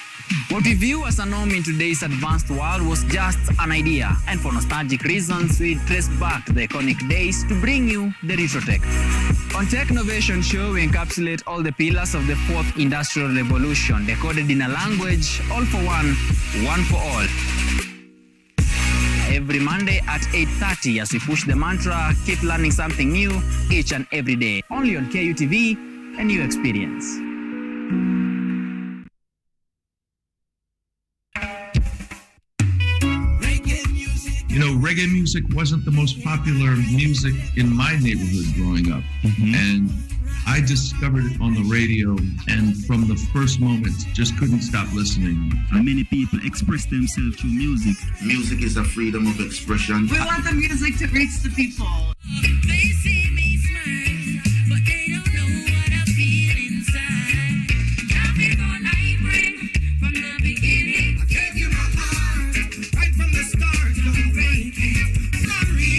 What we view as a norm in today's advanced world was just an idea, and for nostalgic reasons, we trace back to the iconic days to bring you the retro tech. On Tech Innovation Show, we encapsulate all the pillars of the fourth industrial revolution, decoded in a language, all for one for all. Every Monday at 8:30 as we push the mantra, keep learning something new each and every day. Only on KUTV, a new experience. You know, reggae music wasn't the most popular music in my neighborhood growing up. And I discovered it on the radio, and from the first moment, just couldn't stop listening. Many people express themselves through music. Music is a freedom of expression. We want the music to reach the people. They see me smile, but they don't know what I feel inside. Traffic all I bring from the beginning. I gave you my heart, right from the start. Don't break it. Sorry.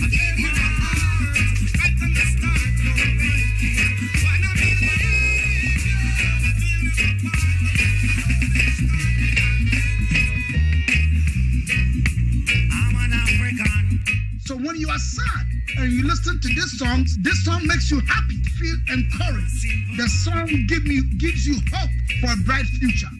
I gave you my heart, right from the start. Don't break it. Wanna believe I'm an African. So when you are sad and you listen to this song makes you happy, feel encouraged. The song gives you hope for a bright future.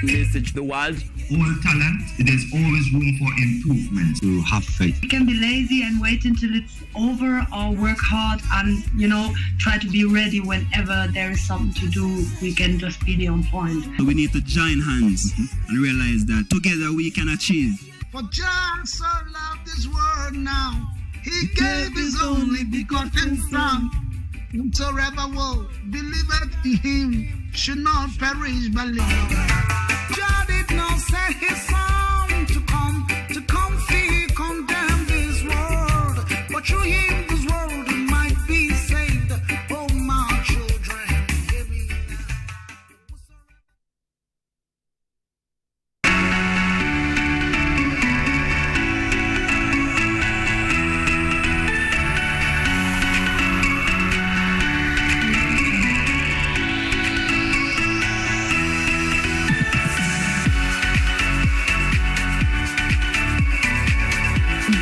Message the world. All talent, there's always room for improvement. To have faith. You can be lazy and wait until it's over, or work hard and, try to be ready whenever there is something to do. We can just be on point. We need to join hands and realize that together we can achieve. For John so loved this world now, he gave his only begotten son, whosoever will believeth in him should not perish but live. God did not send his son to come condemn this world, but through him this world might be saved. Oh my children, hear me now.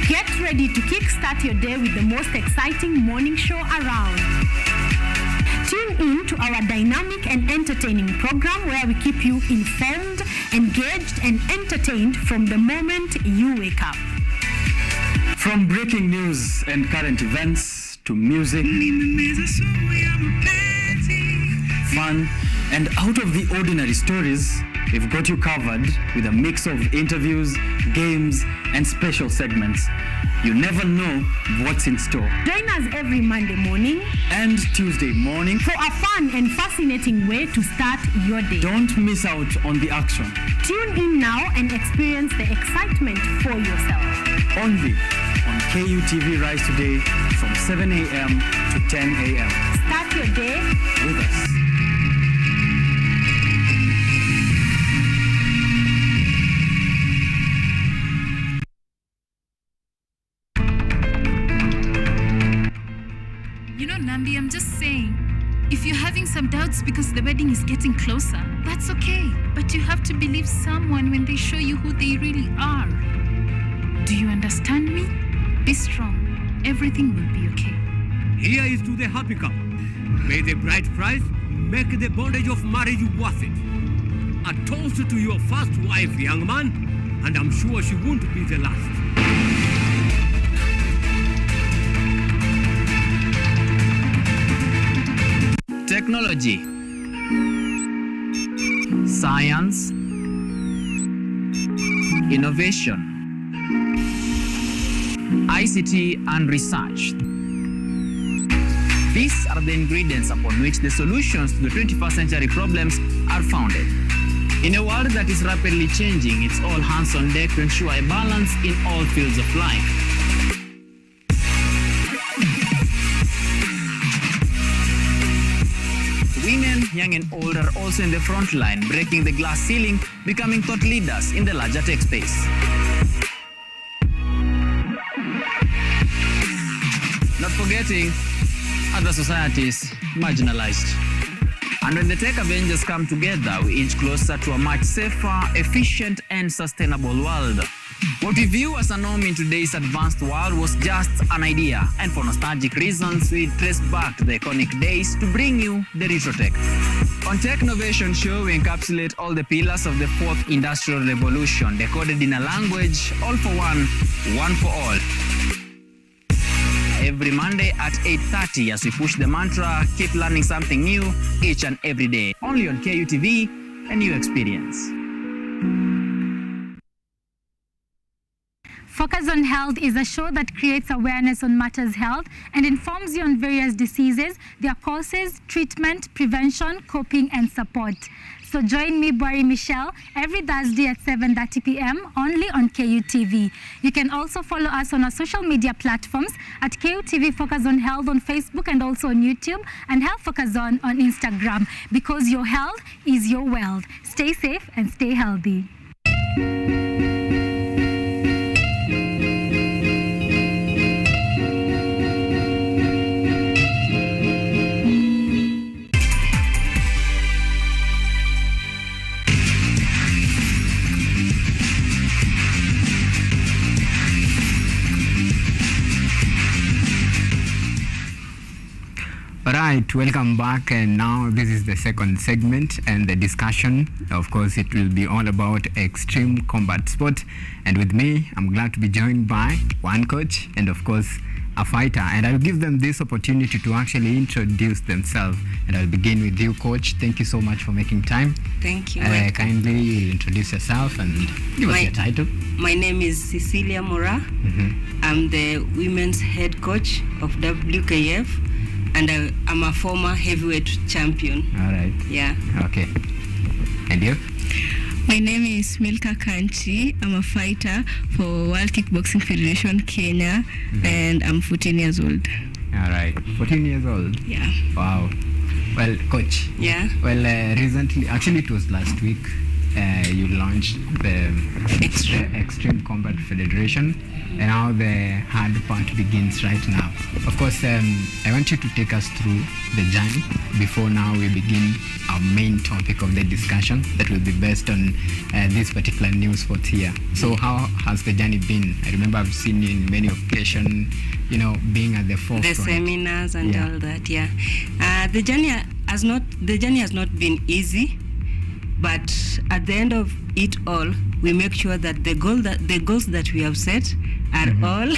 Get ready to kickstart your day with the most exciting morning show around. Tune in to our dynamic and entertaining program where we keep you informed, engaged, and entertained from the moment you wake up. From breaking news and current events to music, fun, and out of the ordinary stories, we've got you covered with a mix of interviews, games, and special segments. You never know what's in store. Join us every Monday morning and Tuesday morning for a fun and fascinating way to start your day. Don't miss out on the action. Tune in now and experience the excitement for yourself. Only on KUTV Rise Today from 7 a.m. to 10 a.m. Start your day with us. You know, Nambi, I'm just saying, if you're having some doubts because the wedding is getting closer, that's okay. But you have to believe someone when they show you who they really are. Do you understand me? Be strong. Everything will be okay. Here is to the happy couple. May the bride price make the bondage of marriage worth it. A toast to your first wife, young man, and I'm sure she won't be the last. Technology, science, innovation, ICT, and research. These are the ingredients upon which the solutions to the 21st century problems are founded. In a world that is rapidly changing, it's all hands on deck to ensure a balance in all fields of life. Women, young and old, are also in the front line, breaking the glass ceiling, becoming thought leaders in the larger tech space. Not forgetting other societies marginalized. And when the tech Avengers come together, we inch closer to a much safer, efficient, and sustainable world. What we view as a norm in today's advanced world was just an idea, and for nostalgic reasons, we trace back to the iconic days to bring you the retro tech. On Technovation Show, we encapsulate all the pillars of the fourth industrial revolution, decoded in a language, all for one for all. Every Monday at 8:30 as we push the mantra, keep learning something new each and every day. Only on KUTV, a new experience. Focus on Health is a show that creates awareness on matters health and informs you on various diseases, their causes, treatment, prevention, coping, and support. So join me, Bari Michelle, every Thursday at 7:30 p.m. only on KUTV. You can also follow us on our social media platforms at KUTV Focus on Health on Facebook and also on YouTube, and Health Focus on Instagram, because your health is your wealth. Stay safe and stay healthy. Alright, welcome back, and now this is the second segment and the discussion. Of course, it will be all about extreme combat sport, and with me, I'm glad to be joined by one coach and of course a fighter, and I'll give them this opportunity to actually introduce themselves, and I'll begin with you, coach. Thank you so much for making time. Thank you. Kindly you'll introduce yourself and give us your title. My name is Cecilia Mora. I'm the women's head coach of WKF. and I'm a former heavyweight champion. All right. Yeah. Okay. And you? My name is Milka Kanchi. I'm a fighter for World Kickboxing Federation Kenya, and I'm 14 years old. All right. 14 years old? Yeah. Wow. Well, coach. Yeah. Well, recently, actually it was last week, you launched the Extreme Combat Federation, and now the hard part begins right now. Of course, I want you to take us through the journey before now we begin our main topic of the discussion that will be based on this particular new sport here. So how has the journey been? I remember I've seen you in many occasions, you know, being at the forefront. The seminars and all that, yeah. The journey has not been easy, but at the end of it all, we make sure that the goals that we have set are all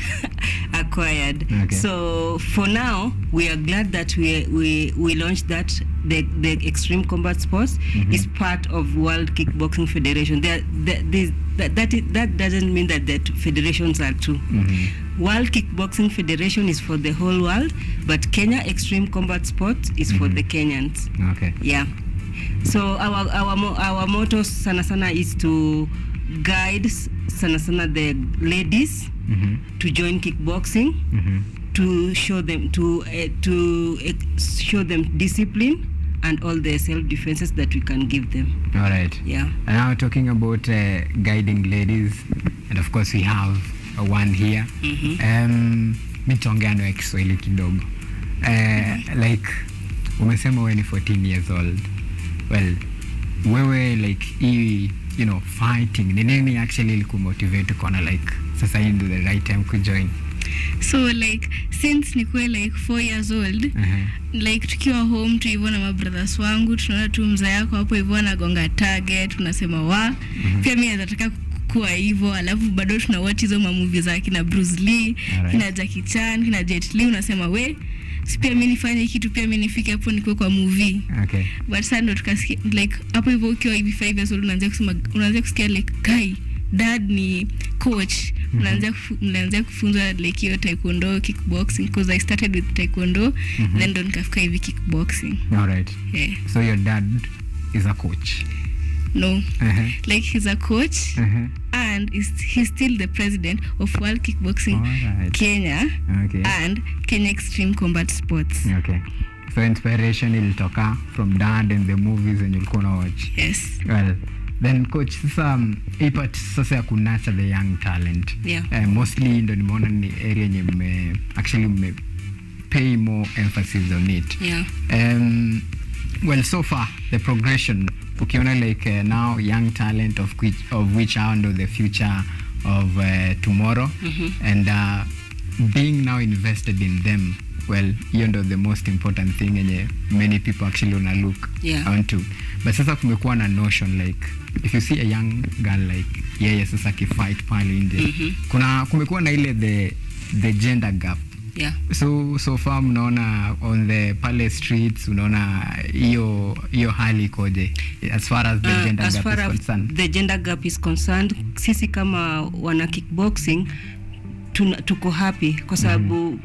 acquired. Okay. So for now, we are glad that we launched that. The Extreme Combat Sports is part of World Kickboxing Federation. That doesn't mean that the federations are two. World Kickboxing Federation is for the whole world, but Kenya Extreme Combat Sports is for the Kenyans. Okay. Yeah. So our motto sana is to guide sana the ladies to join kickboxing, to show them show them discipline and all the self defenses that we can give them. All right. Yeah. And now talking about guiding ladies, and of course we have one here. Mitongea na Kiswahili kidogo. Like umesema wewe ni 14 years old. Well, wewe like you know, fighting, ni nini actually ilikumotivate kuona like sasa hii ndio the right time to join? So like since nikuwe like 4 years old, like tukiwa home tu hivyo na mabrothers wangu, tunaona tu mzee yako hapo hivyo anagonga target, tunasema wa pia mimi nataka kuwa hivyo, alafu bado tuna watch hizo movie za kina Bruce Lee, kina Jackie Chan, kina Jet Li, unasema we pia mimi nifanye kitu, pia mimi nifike hapo nikuwe kwa movie. Okay. But sasa ndo tukasikia like hapo hivyo ukiwa hivi 5 years old unaanza kusikia like guy dad ni coach, mnaanza kufunza like hiyo taekwondo, kickboxing, because I started with taekwondo, then ndo nikafika hivi kickboxing. All right. Yeah. So your dad is a coach? No. Like he's a coach and he's still the president of World Kickboxing Kenya and Kenya Extreme Combat Sports. Okay. So inspiration ilitoka from dad and the movies and ulikuwa na watch. Yes. Well, then coach, sasa hii part sasa ya kunurture the young talent. Yeah. Mostly ndo nimeona ni area yenye actually pay more emphasis on it. Yeah. Well, so far the progression, ukiona like now young talent of which are under the future of tomorrow, and being now invested in them, well, you know, the most important thing and many people actually wanna look onto. But sasa kumekuwa na notion like if you see a young girl like sasa kifight pale nje, kumekuwa na ile the gender gap. Yeah. So far mnaona on the pale streets, unaona hiyo hali ikoje as far as the gender as gap far is as concerned? The gender gap is concerned, sisi kama wana kickboxing tuko happy kwa sababu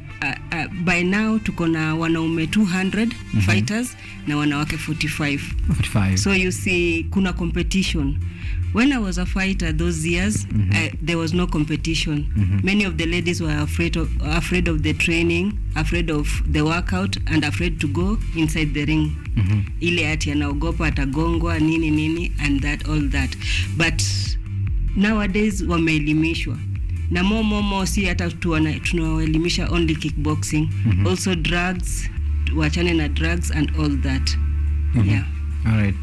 by now tuko na wanaume 200 fighters na wanawake 45. So you see kuna competition. When I was a fighter those years, there was no competition. Many of the ladies were afraid of the training, afraid of the workout, and afraid to go inside the ring. Ile ati anaogopa atagongwa nini and all that. But nowadays wameelimishwa. Na more si hata tunawaelimisha only kickboxing, also drugs, wachane na drugs and all that. Yeah. All right.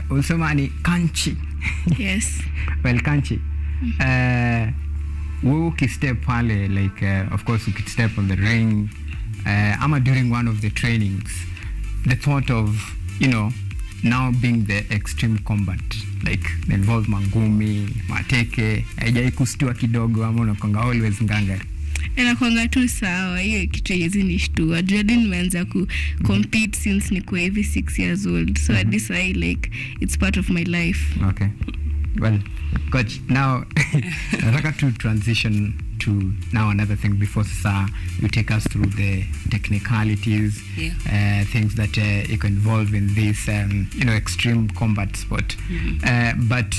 Usema ni Kanchi. Yes. Well, Kanchi, wewe ukistep pale like of course ukistep on the ring, ama during one of the trainings, the thought of, you know, now being the extreme combat, like involve mangumi, mateke, haijai kustua kidogo ama unakonga always nganga? Inakwanga tu sawa, hiyo kitu hizi nishtua. Jordan nimeanza ku compete since niko hivi 6 years old. So at this I like it's part of my life. Okay. Well, coach, now nataka to transition to now another thing before sasa you take us through the technicalities, things that you can involve in this extreme combat sport. But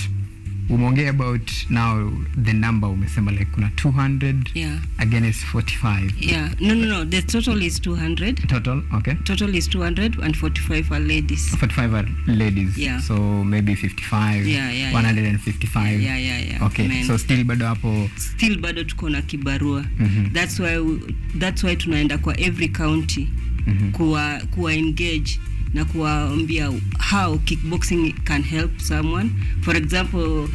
umeongea about now the number umesema like kuna 200 against 45. No, the total is 200. Total, okay. Total is 200 and 45 are ladies. 45 are ladies. Yeah. So maybe 55. 155. Okay. Men. So still bado hapo. Still bado tuko na kibarua. That's why tunaenda kwa every county kuwa engage na kuwaambia how kickboxing can help someone. For example,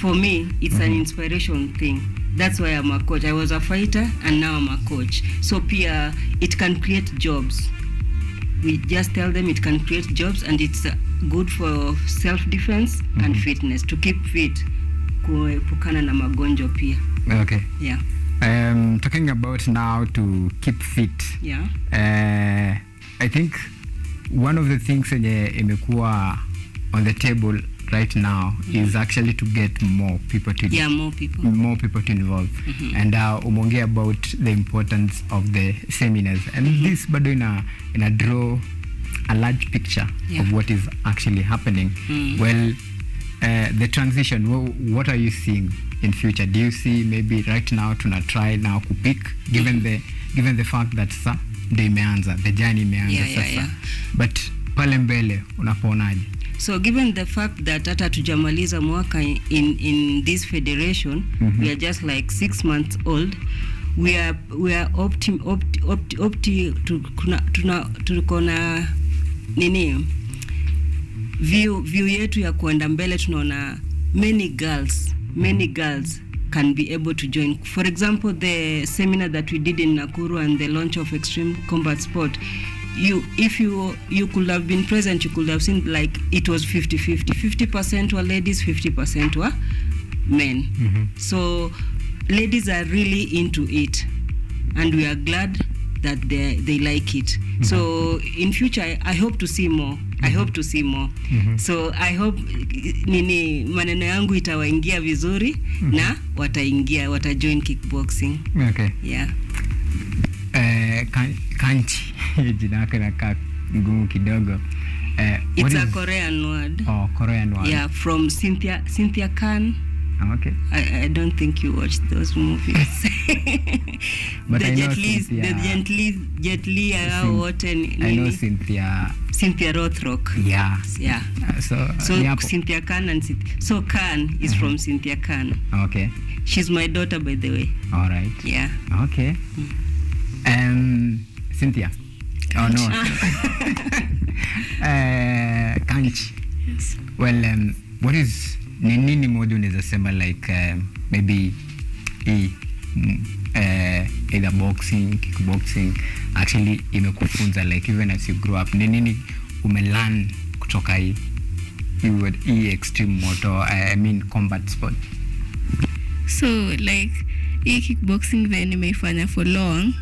for me, it's an inspiration thing. That's why I'm a coach. I was a fighter and now I'm a coach. So pia, it can create jobs. We just tell them it can create jobs and it's good for self-defense and fitness, to keep fit, kuepukana na magonjwa pia. Okay. Yeah. Talking about now to keep fit. Yeah. I think one of the things yenye imekuwa on the table right now is actually to get more people to more people to involve. And umeongea about the importance of the seminars, and this bado ina draw a large picture of what is actually happening. Well, the transition, what are you seeing in future? Do you see maybe right now tuna try now kupick given the fact that ndio imeanza, the journey imeanza sasa. But pale mbele unaponaje? So given the fact that hata tujamaliza mwaka in this federation, we are just like 6 months old, we are tuko na nini view yetu ya kuenda mbele. Tunaona many girls can be able to join. For example, the seminar that we did in Nakuru and the launch of extreme combat sport, if you could have been present, you could have seen like it was 50-50. 50% were ladies, 50% were men. So ladies are really into it, and we are glad that they like it. So in future, I hope to see more. So I hope nini maneno yangu itawaingia vizuri na watajoin kickboxing. Okay. Yeah. Kanchi jina yake inakaa ngumu kidogo. It's a Korean word. Oh, Korean word. Yeah, from Cynthia Khan. Okay. I don't think you watched those movies. But the I know Jet Li, I know Cynthia Rothrock. Yeah. So Cynthia Khan and so Khan is from Cynthia Khan. Okay. She's my daughter, by the way. All right. Yeah. Okay. Cynthia. Oh no. Kanchi. Yes. Well, what is nini moja unaweza sema like maybe either boxing, kickboxing actually imekufunza like even as you grow up, nini umelearn kutoka hii extreme motor, I mean combat sport? So like hii kickboxing then nimeifanya for long.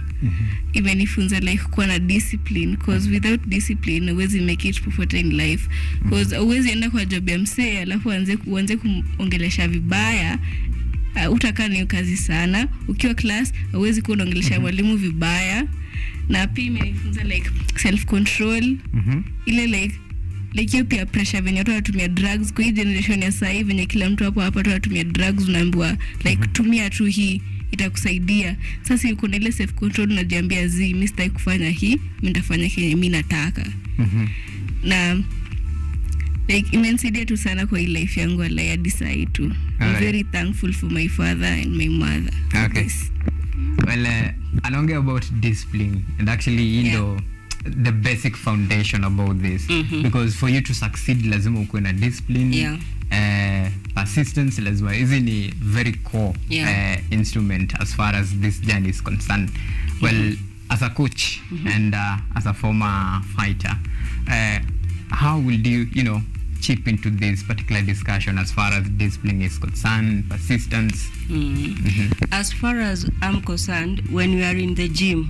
Imenifunza like kuwa na discipline, because without discipline huwezi make it popote in life, because huwezi enda kwa job ya msee alafu uanze kuongelesha vibaya. Utakaa ni kazi sana. Ukiwa class huwezi kuwa unaongelesha mwalimu vibaya. Na pia imenifunza like self control. Ile like hiyo pia pressure venye watu wanatumia drugs kwa hii generation ya sasa hivi, venye kila mtu hapa watu wanatumia drugs, unaambiwa like tumia tu hii itakusaidia. Sasa yuko na ile self control, unajiambia mimi sitaki kufanya hii, mimi nitafanya kenye mimi nataka. Na like imenisaidia tu sana kwa life yangu ya decide tu. I'm very thankful for my father and my mother. Okay. Well, along about discipline, and actually the basic foundation about this, because for you to succeed lazima ukuwe na discipline. Persistence lazima. Hizi ni very core instrument as far as this journey is concerned. Well, as a coach and as a former fighter, how will you chip into this particular discussion as far as discipline is concerned, persistence? As far as I'm concerned, when we are in the gym,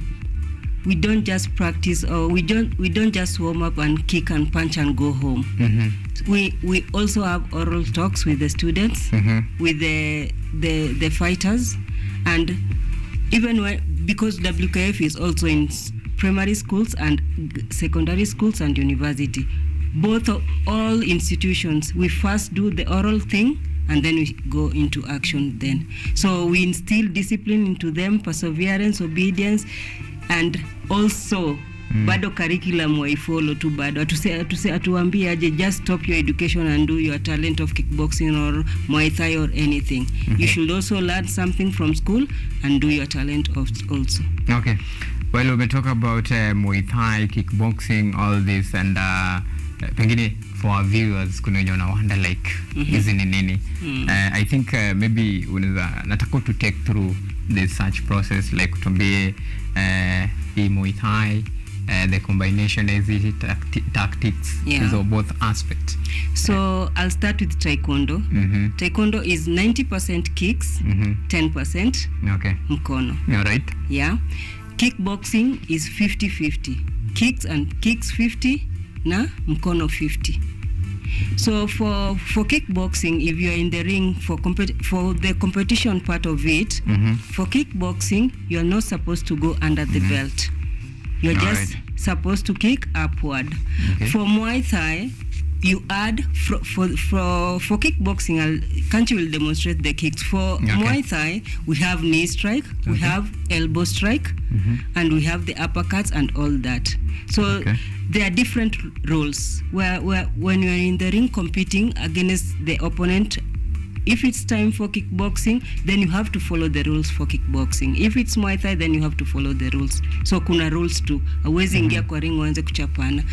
we don't just practice, or we don't just warm up and kick and punch and go home. We also have oral talks with the students, with the fighters, and even because WKF is also in primary schools and secondary schools and university, all institutions, we first do the oral thing and then we go into action then. So we instill discipline into them, perseverance, obedience, and also bado curriculum waifollow tu bado atuambie aje just stop your education and do your talent of kickboxing or Muay Thai or anything. You should also learn something from school and do your talent also. Okay. Well, we talk about Muay Thai, kickboxing, all this, and pengine for our viewers kuna wenye wonder like hizi ni nini. I think maybe unaweza nataka to take through the search process, like tuambie the Muay Thai, the combination is it tactics, so both aspects. So I'll start with Taekwondo. Taekwondo is 90% kicks, 10% mkono. All right. Yeah. Kickboxing is 50-50. Kicks 50 na mkono 50. So for kickboxing, if you're in the ring for the competition part of it, for kickboxing, you're not supposed to go under the belt. You're just supposed to kick upward. For Muay Thai, you add for kickboxing, Kanchi will demonstrate the kicks. For Muay Thai, we have knee strike, we have elbow strike, and we have the uppercuts and all that. So there are different rules where when you are in the ring competing against the opponent, if it's time for kickboxing, then you have to follow the rules for kickboxing. If it's Muay Thai, then you have to follow the rules. So kuna rules too. Hauwezi ingia kwa ring uanze kuchapana.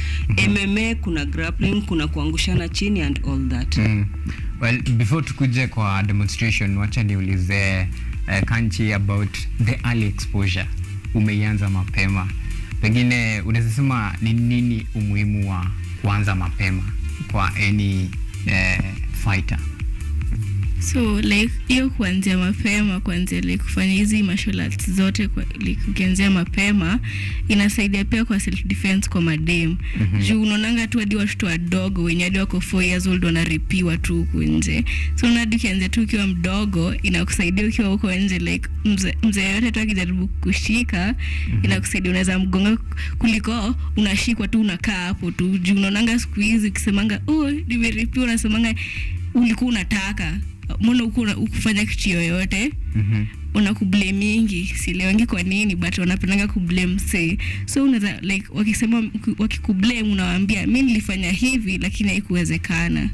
MMA kuna grappling, kuna kuangushana chini and all that. Well, before tukuje kwa demonstration, wacha niulize Kanchi about the early exposure. Umeianza mapema. Pengine unaweza sema ni nini umuhimu wa kuanza mapema kwa any fighter? So like hiyo kuanzia mapema, kuanzia like kufanya hizi martial arts zote like ukianzia mapema inasaidia pia kwa self defense kwa madem. Juu unaonanga tu hadi watoto wadogo wenye hadi wako 4 years old wanaripiwa tu huko nje. So unadi ukianzia tu ukiwa mdogo inakusaidia ukiwa huko nje, like mzee yote tu akijaribu kushika inakusaidia, unaweza mgonga kuliko unashikwa tu unakaa hapo tu. Juu unaonanga siku hizi ukisemanga nimeripiwa, unasemanga ulikuwa unataka mbona ukufanya kitu yoyote, unakublame mingi, sielewangi kwa nini but wanapendanga kublame say. So unaweza like wakikublame unawaambia mimi nilifanya hivi lakini haikuwezekana.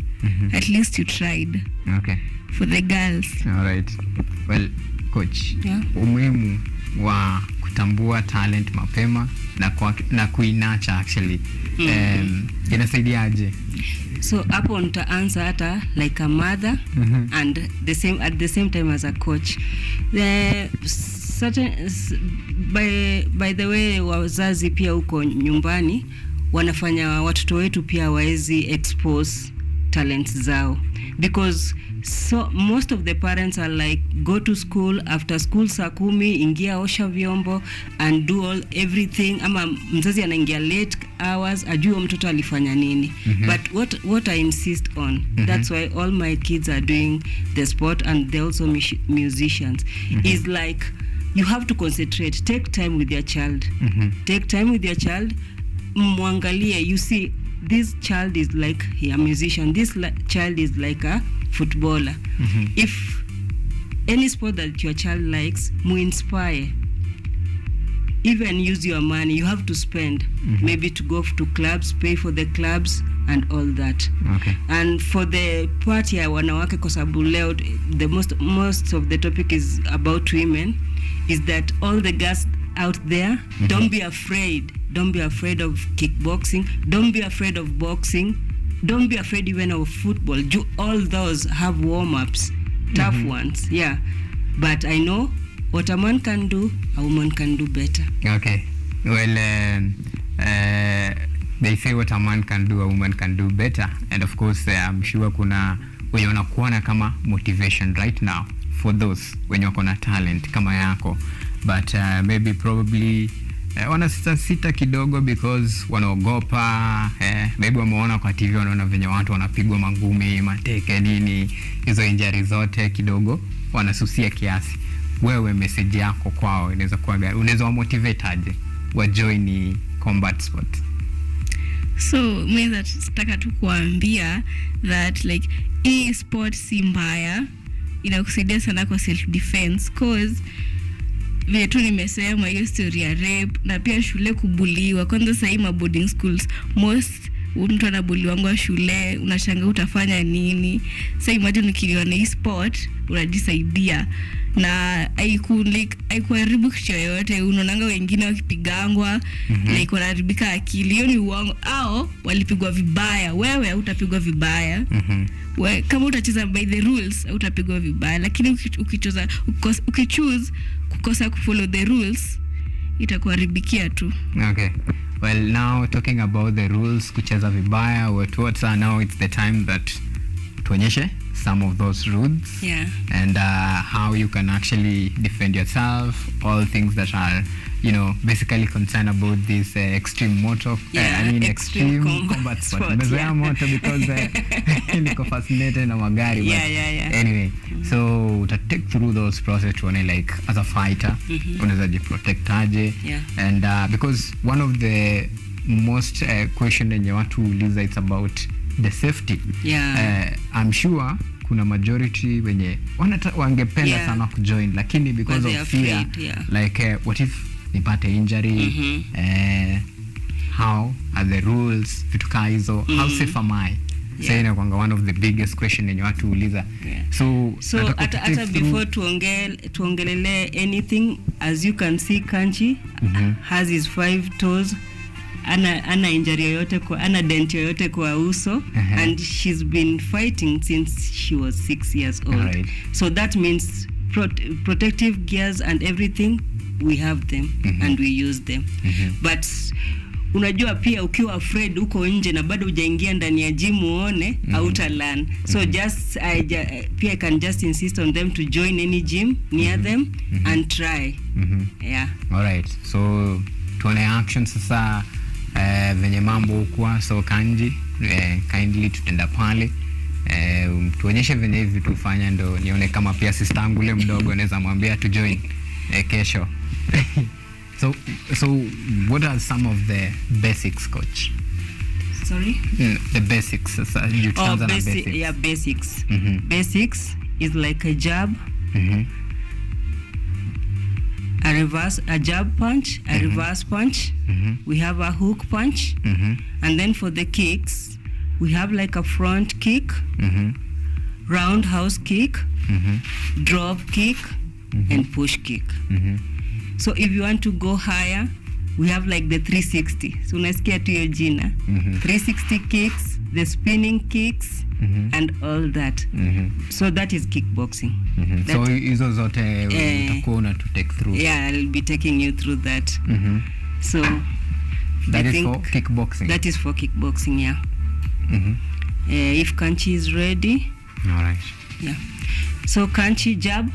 At least you tried. For the girls. All right. Well, coach, umuhimu wa kutambua talent mapema na kuinacha actually inasaidiaje? So hapo nitaanza hata like a mother and at the same time as a coach. By the way, wazazi pia huko nyumbani wanafanya watoto wetu pia waezi expose talents zao, because so most of the parents are like go to school, after school saa 10 ingia osha vyombo and do everything, ama mzazi anaingia late hours ajue mtoto alifanya nini. But what I insist on, that's why all my kids are doing the sport and they're also musicians, is like you have to concentrate, take time with your child. Take time with your child, mwangalie, you see this child is like a musician, this child is like a footballer. If any sport that your child likes, inspire. Even use your money, you have to spend maybe to go to clubs, pay for the clubs and all that. And for the part ya wanawake, kwa sababu leo the most of the topic is about women, is that all the girls out there, don't be afraid. Don't be afraid of kickboxing. Don't be afraid of boxing. Don't be afraid even of football. All those have warm-ups, tough ones, yeah. But I know what a man can do, a woman can do better. Okay. Well, they say what a man can do, a woman can do better. And of course, I'm sure kuna wenye wanakuona kama motivation right now for those wenye wako na talent kama yako. But maybe probably wanasita kidogo because wanaogopa, maybe wameona kwa TV, wanaona venye watu wanapigwa mangumi, mateke nini, hizo injury zote kidogo wanasusia kiasi. Wewe message yako kwao inaweza kuwa gani? Unaweza motivate aje wa join combat sport? So mimi nataka tu kuambia that like hii sport si mbaya, inakusaidia sana kwa self defense, cause vile tu nimesema hiyo story ya rape na pia shule kubuliwa. Kwanza sasa hii boarding schools most mtu anabuliwa wangu shule, unashanga utafanya nini? Sasa imagine ukiliwa na hii sport unajisaidia na haikuharibu kitu yoyote. Unaonanga wengine wakipigangwa like wanaharibika akili, hiyo ni uongo. Au walipigwa vibaya, wewe hutapigwa vibaya. Kama utacheza by the rules hutapigwa vibaya, lakini ukichoose kukosa kufollow the rules itakuharibikia tu. Okay. Well, now talking about the rules, kucheza vibaya, what are now it's the time that tuonyeshe some of those rules, and how you can actually defend yourself, all things that are, you know, basically concerned about this extreme motor, extreme combat sport. Mezoea moto because niko fascinated na magari. Anyway, so uta take through those process tuone like as a fighter unaweza jiprotect aje, and because one of the most question yenye watu uliza it's about the safety. I'm sure kuna majority wenye wangependa sana kujoin, lakini because of fear, like what if nipate injury, how are the rules, vitu kaa hizo, how safe am I? So inakuanga one of the biggest question yenye watu uliza. So hata before tuongelele anything, as you can see Kanchi has his 5 toes, ana injury yoyote kwa, ana dent yoyote kwa uso, and she's been fighting since she was 6 years old. So that means protective gears and everything, we have them and we use them. But unajua pia ukiwa afraid uko nje na bado hujaingia ndani ya gym uone hautalan. So just I can just insist on them to join any gym near them and try. Alright, so tuone action sasa venye mambo hukuwa. So Kanji, kindly tutenda pale, tuonyeshe venye hivi tufanya, ndo nione kama pia sister yangu ule mdogo anaweza mwambia to join kesho. So what are some of the basics, coach? Sorry? The basics. You basics. Basics is like a jab, a jab punch, a reverse punch. We have a hook punch, and then for the kicks, we have like a front kick, roundhouse kick, drop kick, and push kick. So if you want to go higher, we have like the 360. So unasikia tu hiyo jina. 360 kicks, the spinning kicks, and all that. So that is kickboxing. So hizo zote utakuwa una to take through. I'll be taking you through that. So that is for kickboxing. That is for kickboxing, if Kanchi is ready. All right. So Kanchi jab,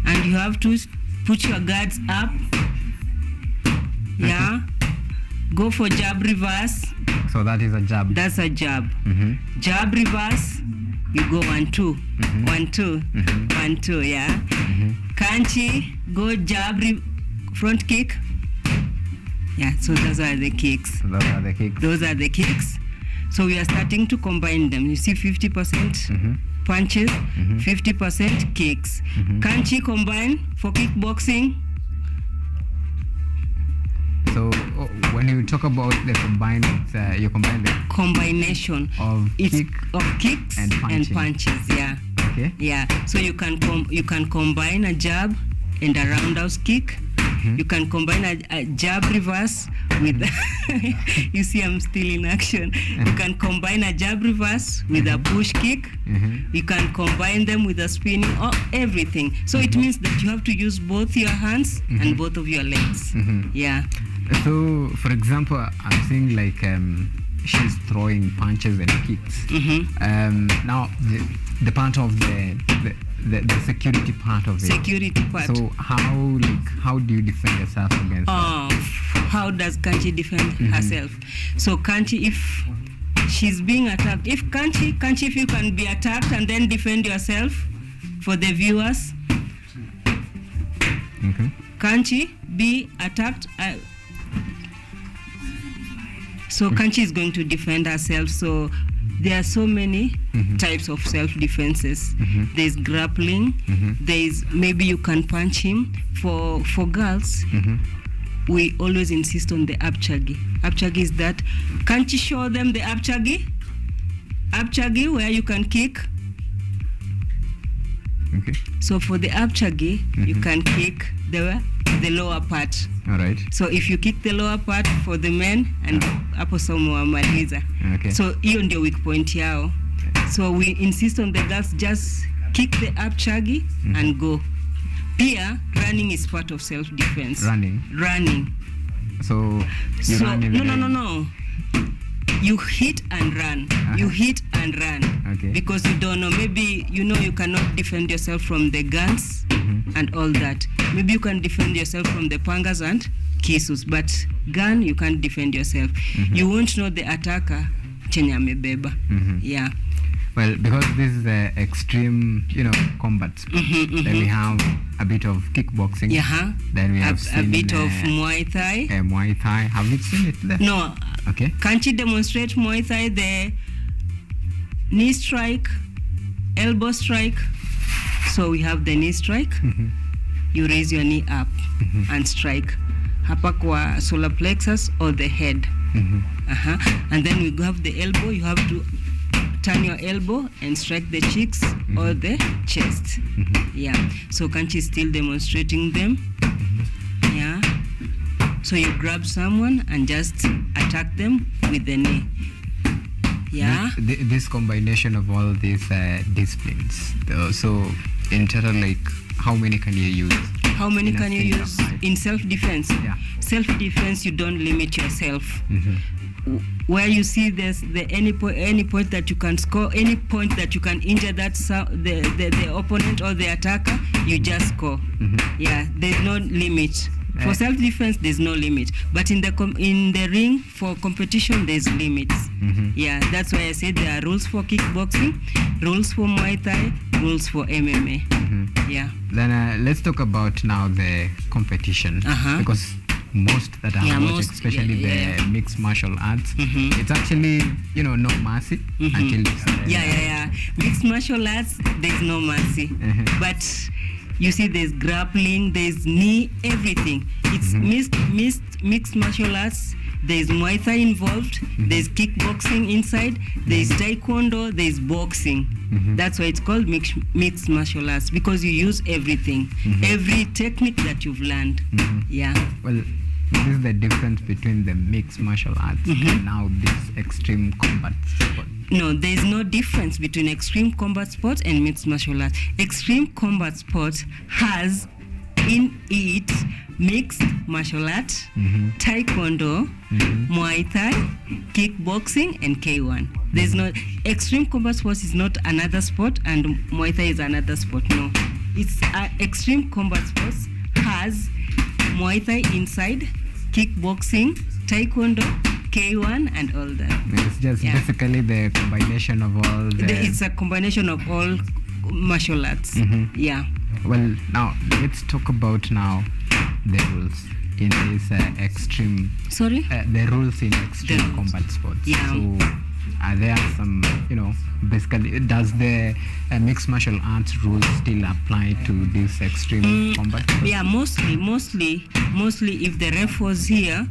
and you have to put your guards up. Go for jab reverse. So that is a jab. That's a jab. Jab reverse, you go 1-2, 1-2, 1-2. Kanchi, go jab front kick. So those are the kicks. Those are the kicks. So we are starting to combine them. You see 50% punches, 50% kicks. Kanchi combine for kickboxing. So when you talk about the combined, you combine the combination of kicks and punches. Okay. So you can combine a jab and a roundhouse kick. You can combine a jab reverse with you see I'm still in action. You can combine a jab reverse with a push kick. You can combine them with a spinning, or everything. So it means that you have to use both your hands and both of your legs. So for example, I'm seeing like she's throwing punches and kicks. Now the part of the security part of it. Security part. So how do you defend yourself against that? How does Kanchi defend herself? So Kanchi, if she's being attacked, if you can be attacked and then defend yourself for the viewers. Kanchi be attacked. So Kanchi is going to defend herself. So there are so many types of self-defenses. There's grappling. There's maybe you can punch him. For girls, we always insist on the apchagi. Apchagi is that. Can't you show them the apchagi? Apchagi where you can kick. Okay. So for the apchagi, you can kick the lower part. All right. So if you kick the lower part for the men and hapo somo wamaliza. Okay. So hiyo ndio weak point yao. So we insist on the girls just kick the apchagi and go. Pia running is part of self defense. Running. So you run in no. You hit and run. You hit and run. Okay. Because you don't know. Maybe you cannot defend yourself from the guns and all that. Maybe you can defend yourself from the pangas and kisus, but gun you can't defend yourself. You won't know the attacker chenye amebeba. Yeah. Well, because this is the extreme, combat sport. Then we have a bit of kickboxing. Yeah. Then we have a bit of Muay Thai. Muay Thai. Have you seen it there? No. Okay. Can't you demonstrate Muay Thai? The knee strike, elbow strike. So we have the knee strike. You raise your knee up and strike. Hapa kwa solar plexus or the head. And then we have the elbow. You have to turn your elbow and strike the cheeks or the chest. Yeah. So Kanchi is still demonstrating them. Yeah. So you grab someone and just attack them with the knee. Yeah. This combination of all these disciplines. So in total, how many can you use? How many can you use in self-defense? Yeah. Self-defense, you don't limit yourself. Where you see there's any point that you can score, any point that you can injure the opponent or the attacker, you just score. Yeah, there's no limit. For self-defense, there's no limit. But in the ring for competition, there's limits. Yeah, that's why I said there are rules for kickboxing, rules for Muay Thai, rules for MMA. Yeah. Then let's talk about now the competition, because most that I watch, especially the mixed martial arts, it's actually no mercy until mixed martial arts, there's no mercy. But you see, there's grappling, there's knee, everything. It's mixed martial arts. There's Muay Thai involved, there's kickboxing inside, there's taekwondo, there's boxing. That's why it's called mixed martial arts, because you use everything, every technique that you've learned. Yeah. Well, this is the difference between the mixed martial arts and now this extreme combat sport. No, there's no difference between extreme combat sports and mixed martial arts. Extreme combat sports has in it mixed martial arts, taekwondo, Muay Thai, kickboxing, and K1. There's no extreme combat sports is not another sport, and Muay Thai is another sport. No, it's extreme combat sports has Muay Thai inside, kickboxing, taekwondo, K1, and all that. It's just basically the combination of all it's a combination of all martial arts. Yeah. Well, now let's talk about the rules in this extreme. Sorry? The rules in extreme combat sports. Yeah. So are there some, basically, does the mixed martial arts rules still apply to this extreme combat sports? Yeah, mostly if the ref was here,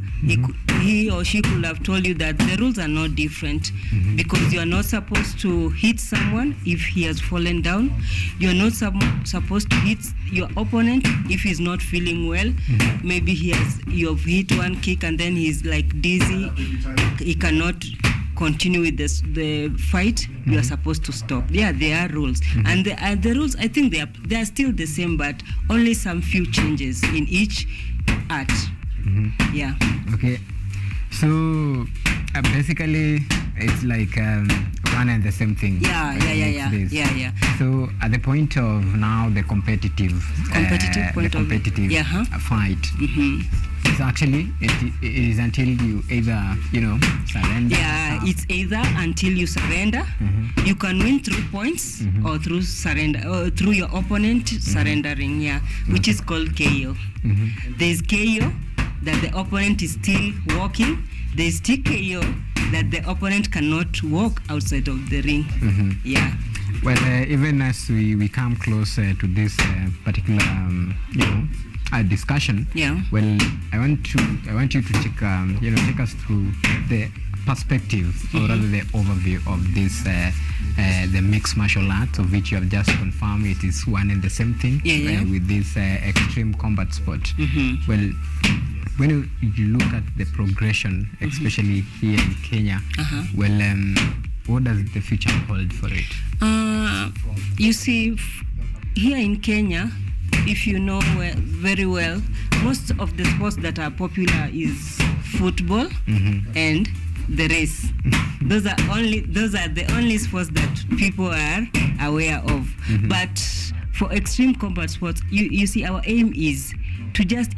he or she could have told you that the rules are not different, because you are not supposed to hit someone if he has fallen down. You are not supposed to hit your opponent if he's not feeling well. Maybe you have hit one kick and then he's like dizzy, he cannot continue with the fight. You are supposed to stop. Yeah, there are rules, and the rules, I think they are still the same, but only some few changes in each art. Yeah. Okay. So Basically, it's like one and the same thing. Yeah. So at the point of now, the competitive fight. It's actually it is until you either surrender. Yeah, it's either until you surrender. You can win through points or through surrender, or through your opponent surrendering. Yeah, which is called KO. There's KO that the opponent is still walking. There's still KO that the opponent cannot walk outside of the ring. Yeah. Well, even as we come closer to this particular discussion. Yeah. Well, I want you to take take us through the perspective or rather the overview of this the mixed martial arts, of which you have just confirmed it is one and the same thing with this extreme combat sport. Well, when you look at the progression, especially here in Kenya, well, what does the future hold for it? You see, here in Kenya, if you know very well, most of the sports that are popular is football and the race. Those are the only sports that people are aware of. But for extreme combat sports, you see, our aim is to just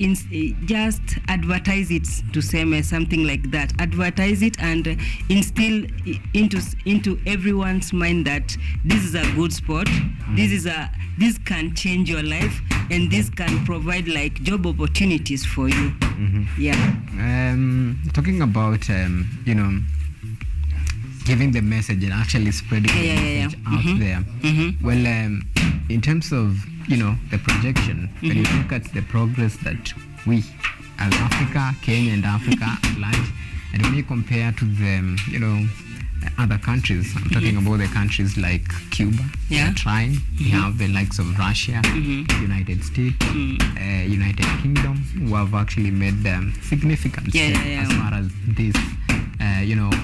advertise it, to say something like that. Advertise it and instill into everyone's mind that this is a good sport. This can change your life, and this can provide like job opportunities for you. Talking about giving the message and actually spreading the message out there. Well, in terms of the projection, when you look at the progress that we as Africa, Kenya and Africa at large, and when you compare to the other countries, I'm talking about the countries like Cuba, they're trying. We have the likes of Russia, United States, United Kingdom, who have actually made significant steps as far as this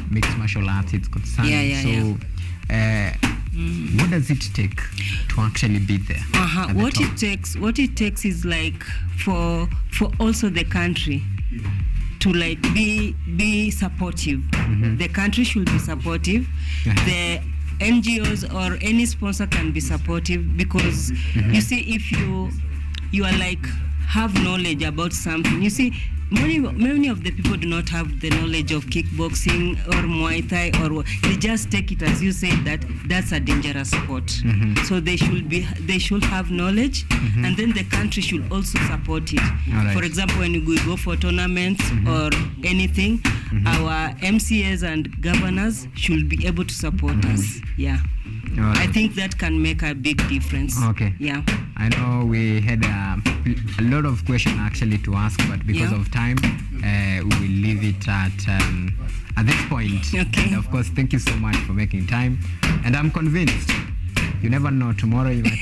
mixed martial arts is concerned. What does it take to actually be there? What it takes is like for also the country to like be supportive. The country should be supportive. The NGOs or any sponsor can be supportive, because you see, if you are like have knowledge about something, you see, many of the people do not have the knowledge of kickboxing or Muay Thai, or they just take it, as you say, that's a dangerous sport. So they should have knowledge, and then the country should also support it. For example, when we go for tournaments or anything, our MCAs and governors should be able to support us. I think that can make a big difference. I know we had a lot of questions actually to ask, but because of time, we will leave it at this point. And of course, thank you so much for making time. And I'm convinced, you never know, tomorrow you might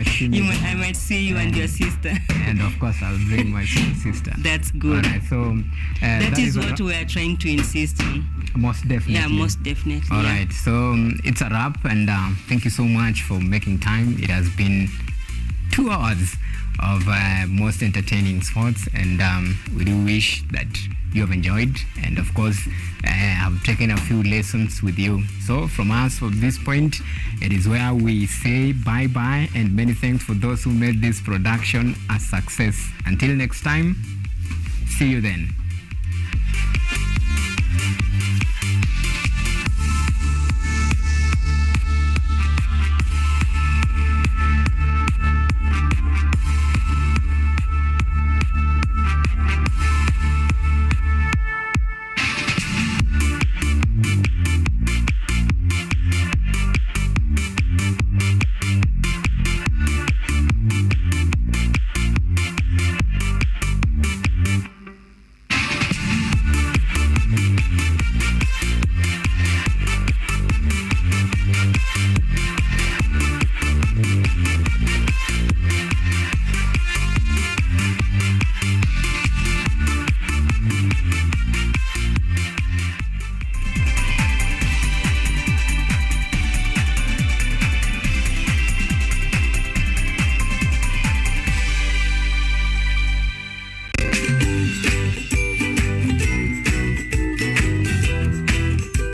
see me. I might see you and your sister. And of course, I'll bring my sister. That's good. All right, so that is what we are trying to insist on. Most definitely. Yeah, most definitely. All right, so it's a wrap, and thank you so much for making time. It has been 2 hours of most entertaining sports, and we do wish that you have enjoyed, and of course have taken a few lessons with you. So from us, from this point, it is where we say bye-bye, and many thanks for those who made this production a success. Until next time, see you then.